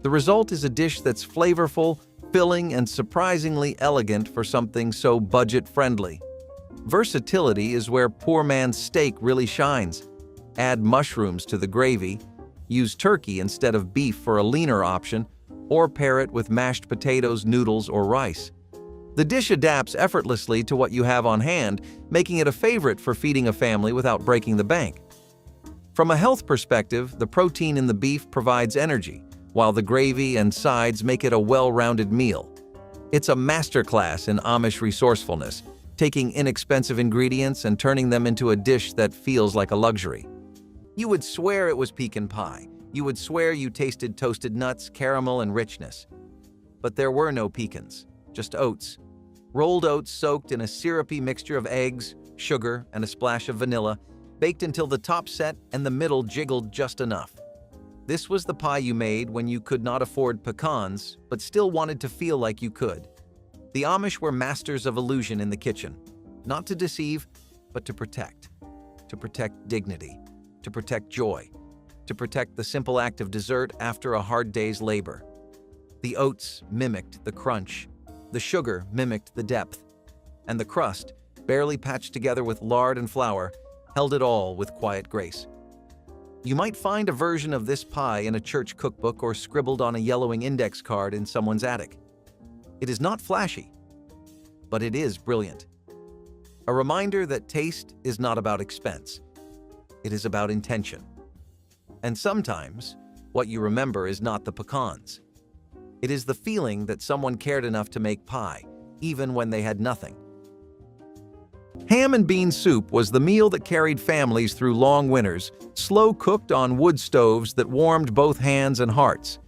The result is a dish that's flavorful, filling, and surprisingly elegant for something so budget-friendly. Versatility is where poor man's steak really shines. Add mushrooms to the gravy, use turkey instead of beef for a leaner option, or pair it with mashed potatoes, noodles, or rice. The dish adapts effortlessly to what you have on hand, making it a favorite for feeding a family without breaking the bank. From a health perspective, the protein in the beef provides energy, while the gravy and sides make it a well-rounded meal. It's a masterclass in Amish resourcefulness, taking inexpensive ingredients and turning them into a dish that feels like a luxury. You would swear it was pecan pie. You would swear you tasted toasted nuts, caramel, and richness. But there were no pecans, just oats. Rolled oats soaked in a syrupy mixture of eggs, sugar, and a splash of vanilla, baked until the top set and the middle jiggled just enough. This was the pie you made when you could not afford pecans, but still wanted to feel like you could. The Amish were masters of illusion in the kitchen, not to deceive, but to protect. To protect dignity, to protect joy, to protect the simple act of dessert after a hard day's labor. The oats mimicked the crunch, the sugar mimicked the depth, and the crust, barely patched together with lard and flour, held it all with quiet grace. You might find a version of this pie in a church cookbook or scribbled on a yellowing index card in someone's attic. It is not flashy, but it is brilliant. A reminder that taste is not about expense. It is about intention. And sometimes, what you remember is not the pecans. It is the feeling that someone cared enough to make pie, even when they had nothing. Ham and bean soup was the meal that carried families through long winters, slow-cooked on wood stoves that warmed both hands and hearts.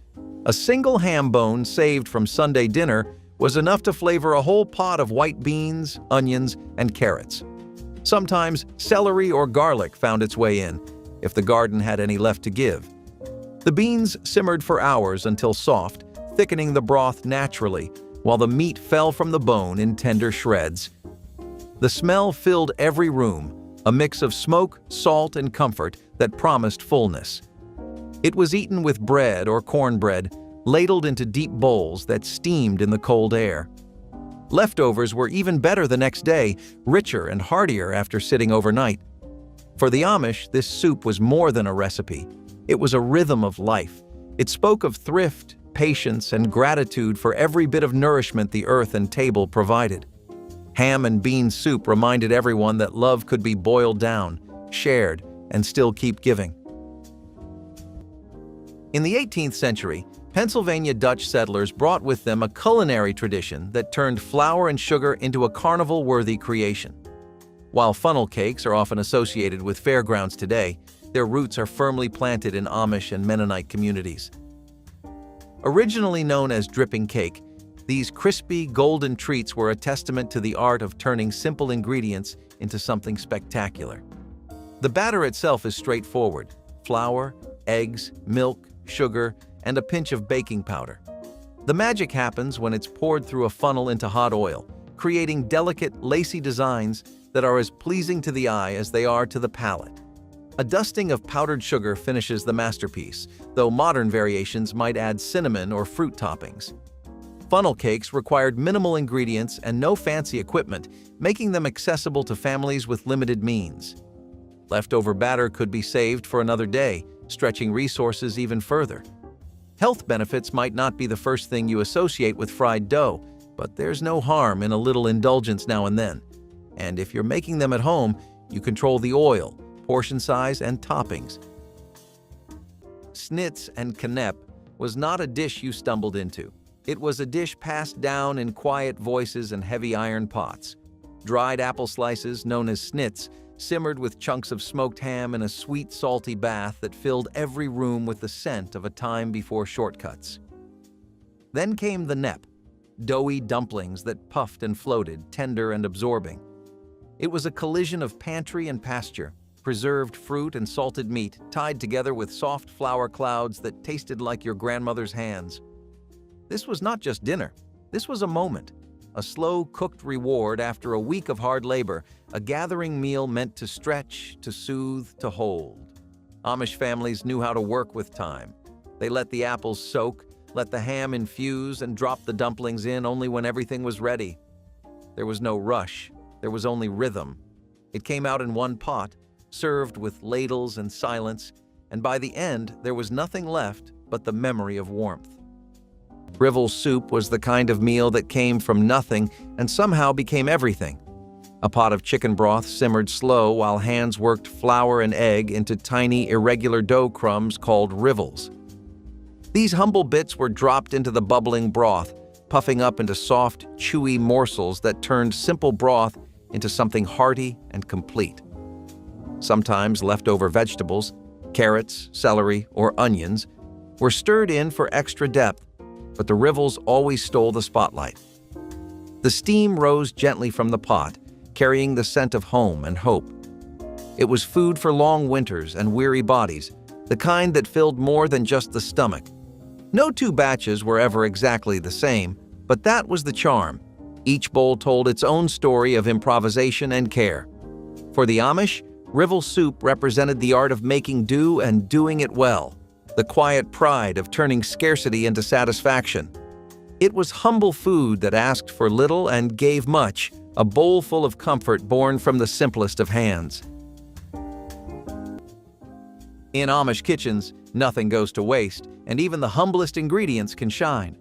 A single ham bone saved from Sunday dinner was enough to flavor a whole pot of white beans, onions, and carrots. Sometimes celery or garlic found its way in, if the garden had any left to give. The beans simmered for hours until soft, thickening the broth naturally, while the meat fell from the bone in tender shreds. The smell filled every room, a mix of smoke, salt, and comfort that promised fullness. It was eaten with bread or cornbread, ladled into deep bowls that steamed in the cold air. Leftovers were even better the next day, richer and heartier after sitting overnight. For the Amish, this soup was more than a recipe. It was a rhythm of life. It spoke of thrift, patience, and gratitude for every bit of nourishment the earth and table provided. Ham and bean soup reminded everyone that love could be boiled down, shared, and still keep giving. In the 18th century, Pennsylvania Dutch settlers brought with them a culinary tradition that turned flour and sugar into a carnival-worthy creation. While funnel cakes are often associated with fairgrounds today, their roots are firmly planted in Amish and Mennonite communities. Originally known as dripping cake, these crispy, golden treats were a testament to the art of turning simple ingredients into something spectacular. The batter itself is straightforward: flour, eggs, milk, sugar, and a pinch of baking powder. The magic happens when it's poured through a funnel into hot oil, creating delicate, lacy designs that are as pleasing to the eye as they are to the palate. A dusting of powdered sugar finishes the masterpiece, though modern variations might add cinnamon or fruit toppings. Funnel cakes required minimal ingredients and no fancy equipment, making them accessible to families with limited means. Leftover batter could be saved for another day, stretching resources even further. Health benefits might not be the first thing you associate with fried dough, but there's no harm in a little indulgence now and then. And if you're making them at home, you control the oil, portion size, and toppings. Snits and Knep was not a dish you stumbled into. It was a dish passed down in quiet voices and heavy iron pots. Dried apple slices, known as snits, simmered with chunks of smoked ham in a sweet, salty bath that filled every room with the scent of a time before shortcuts. Then came the Knep, doughy dumplings that puffed and floated, tender and absorbing. It was a collision of pantry and pasture, preserved fruit and salted meat tied together with soft flour clouds that tasted like your grandmother's hands. This was not just dinner. This was a moment, a slow-cooked reward after a week of hard labor, a gathering meal meant to stretch, to soothe, to hold. Amish families knew how to work with time. They let the apples soak, let the ham infuse, and dropped the dumplings in only when everything was ready. There was no rush. There was only rhythm. It came out in one pot, served with ladles and silence, and by the end, there was nothing left but the memory of warmth. Rivel soup was the kind of meal that came from nothing and somehow became everything. A pot of chicken broth simmered slow while hands worked flour and egg into tiny, irregular dough crumbs called rivels. These humble bits were dropped into the bubbling broth, puffing up into soft, chewy morsels that turned simple broth into something hearty and complete. Sometimes leftover vegetables, carrots, celery, or onions, were stirred in for extra depth, but the rivels always stole the spotlight. The steam rose gently from the pot, carrying the scent of home and hope. It was food for long winters and weary bodies, the kind that filled more than just the stomach. No two batches were ever exactly the same, but that was the charm. Each bowl told its own story of improvisation and care. For the Amish, rivel soup represented the art of making do and doing it well, the quiet pride of turning scarcity into satisfaction. It was humble food that asked for little and gave much, a bowl full of comfort born from the simplest of hands. In Amish kitchens, nothing goes to waste, and even the humblest ingredients can shine.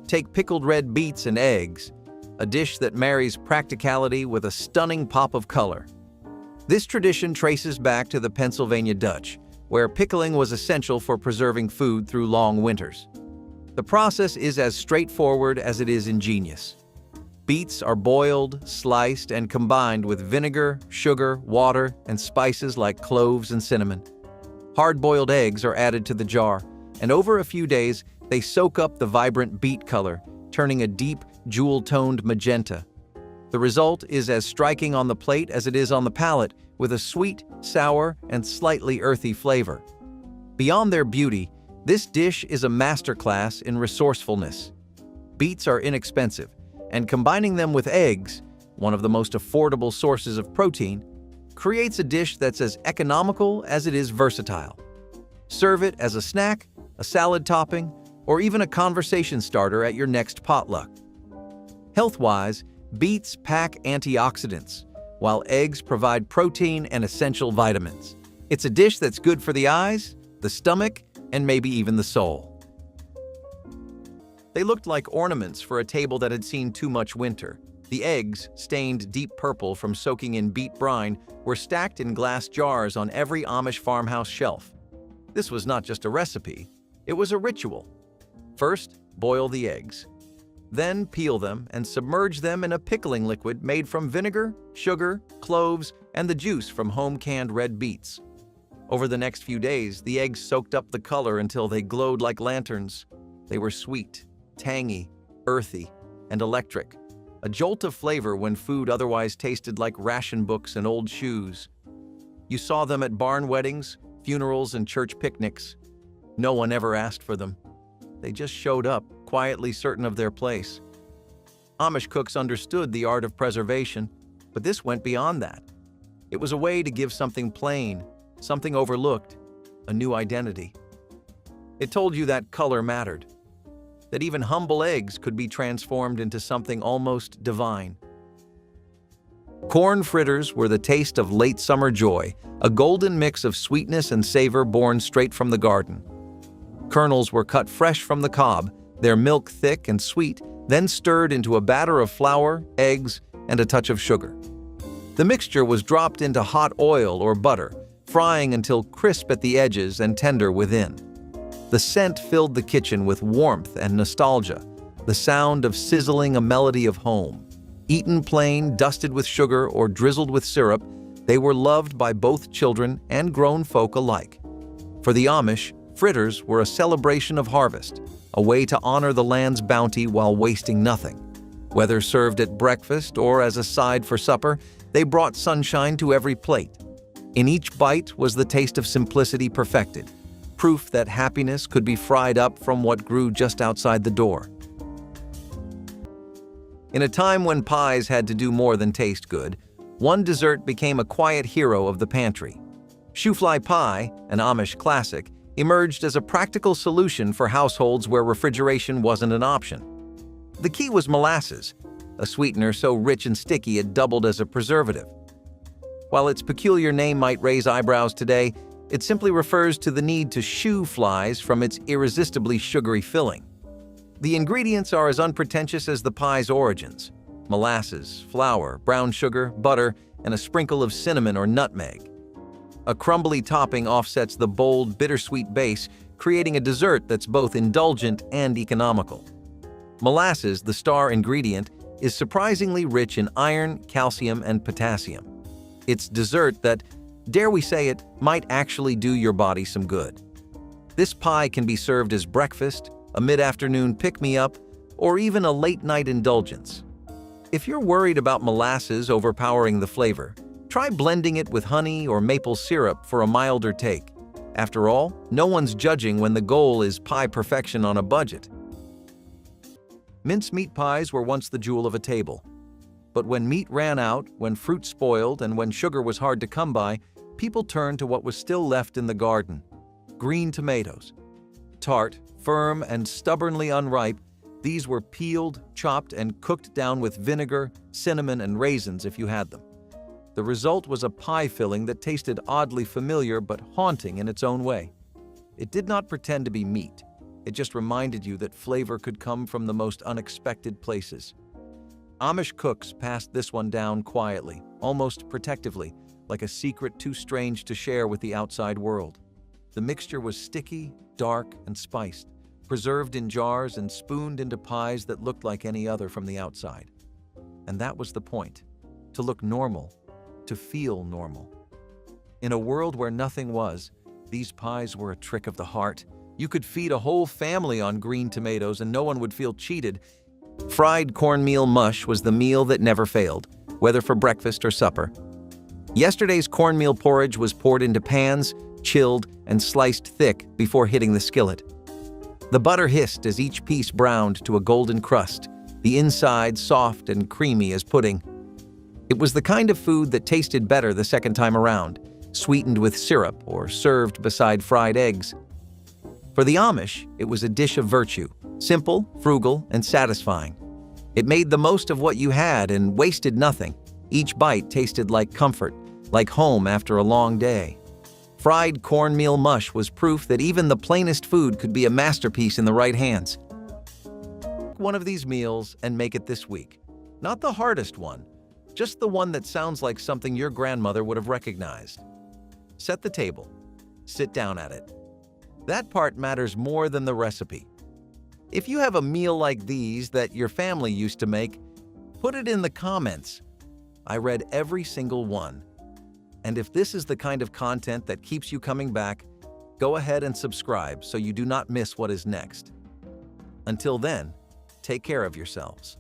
Take pickled red beets and eggs, a dish that marries practicality with a stunning pop of color. This tradition traces back to the Pennsylvania Dutch, where pickling was essential for preserving food through long winters. The process is as straightforward as it is ingenious. Beets are boiled, sliced, and combined with vinegar, sugar, water, and spices like cloves and cinnamon. Hard-boiled eggs are added to the jar, and over a few days, they soak up the vibrant beet color, turning a deep, jewel-toned magenta. The result is as striking on the plate as it is on the palate, with a sweet, sour, and slightly earthy flavor. Beyond their beauty, this dish is a masterclass in resourcefulness. Beets are inexpensive, and combining them with eggs, one of the most affordable sources of protein, creates a dish that's as economical as it is versatile. Serve it as a snack, a salad topping, or even a conversation starter at your next potluck. Health-wise, beets pack antioxidants, while eggs provide protein and essential vitamins. It's a dish that's good for the eyes, the stomach, and maybe even the soul. They looked like ornaments for a table that had seen too much winter. The eggs, stained deep purple from soaking in beet brine, were stacked in glass jars on every Amish farmhouse shelf. This was not just a recipe, it was a ritual. First, boil the eggs. Then peel them and submerge them in a pickling liquid made from vinegar, sugar, cloves, and the juice from home-canned red beets. Over the next few days, the eggs soaked up the color until they glowed like lanterns. They were sweet, tangy, earthy, and electric, a jolt of flavor when food otherwise tasted like ration books and old shoes. You saw them at barn weddings, funerals, and church picnics. No one ever asked for them. They just showed up, quietly certain of their place. Amish cooks understood the art of preservation, but this went beyond that. It was a way to give something plain, something overlooked, a new identity. It told you that color mattered, that even humble eggs could be transformed into something almost divine. Corn fritters were the taste of late summer joy, a golden mix of sweetness and savor born straight from the garden. Kernels were cut fresh from the cob, their milk thick and sweet, then stirred into a batter of flour, eggs, and a touch of sugar. The mixture was dropped into hot oil or butter, frying until crisp at the edges and tender within. The scent filled the kitchen with warmth and nostalgia, the sound of sizzling a melody of home. Eaten plain, dusted with sugar, or drizzled with syrup, they were loved by both children and grown folk alike. For the Amish, fritters were a celebration of harvest, a way to honor the land's bounty while wasting nothing. Whether served at breakfast or as a side for supper, they brought sunshine to every plate. In each bite was the taste of simplicity perfected, proof that happiness could be fried up from what grew just outside the door. In a time when pies had to do more than taste good, one dessert became a quiet hero of the pantry. Shoofly pie, an Amish classic, emerged as a practical solution for households where refrigeration wasn't an option. The key was molasses, a sweetener so rich and sticky it doubled as a preservative. While its peculiar name might raise eyebrows today, it simply refers to the need to shoo flies from its irresistibly sugary filling. The ingredients are as unpretentious as the pie's origins: molasses, flour, brown sugar, butter, and a sprinkle of cinnamon or nutmeg. A crumbly topping offsets the bold, bittersweet base, creating a dessert that's both indulgent and economical. Molasses, the star ingredient, is surprisingly rich in iron, calcium, and potassium. It's dessert that, dare we say it, might actually do your body some good. This pie can be served as breakfast, a mid-afternoon pick-me-up, or even a late-night indulgence. If you're worried about molasses overpowering the flavor, try blending it with honey or maple syrup for a milder take. After all, no one's judging when the goal is pie perfection on a budget. Mincemeat pies were once the jewel of a table. But when meat ran out, when fruit spoiled, and when sugar was hard to come by, people turned to what was still left in the garden: green tomatoes. Tart, firm, and stubbornly unripe, these were peeled, chopped, and cooked down with vinegar, cinnamon, and raisins if you had them. The result was a pie filling that tasted oddly familiar but haunting in its own way. It did not pretend to be meat. It just reminded you that flavor could come from the most unexpected places. Amish cooks passed this one down quietly, almost protectively, like a secret too strange to share with the outside world. The mixture was sticky, dark, and spiced, preserved in jars and spooned into pies that looked like any other from the outside. And that was the point. To look normal, to feel normal. In a world where nothing was, these pies were a trick of the heart. You could feed a whole family on green tomatoes and no one would feel cheated. Fried cornmeal mush was the meal that never failed, whether for breakfast or supper. Yesterday's cornmeal porridge was poured into pans, chilled, and sliced thick before hitting the skillet. The butter hissed as each piece browned to a golden crust, the inside soft and creamy as pudding. It was the kind of food that tasted better the second time around, sweetened with syrup or served beside fried eggs. For the Amish, it was a dish of virtue, simple, frugal, and satisfying. It made the most of what you had and wasted nothing. Each bite tasted like comfort, like home after a long day. Fried cornmeal mush was proof that even the plainest food could be a masterpiece in the right hands. One of these meals and make it this week. Not the hardest one, just the one that sounds like something your grandmother would have recognized. Set the table. Sit down at it. That part matters more than the recipe. If you have a meal like these that your family used to make, put it in the comments. I read every single one. And if this is the kind of content that keeps you coming back, go ahead and subscribe so you do not miss what is next. Until then, take care of yourselves.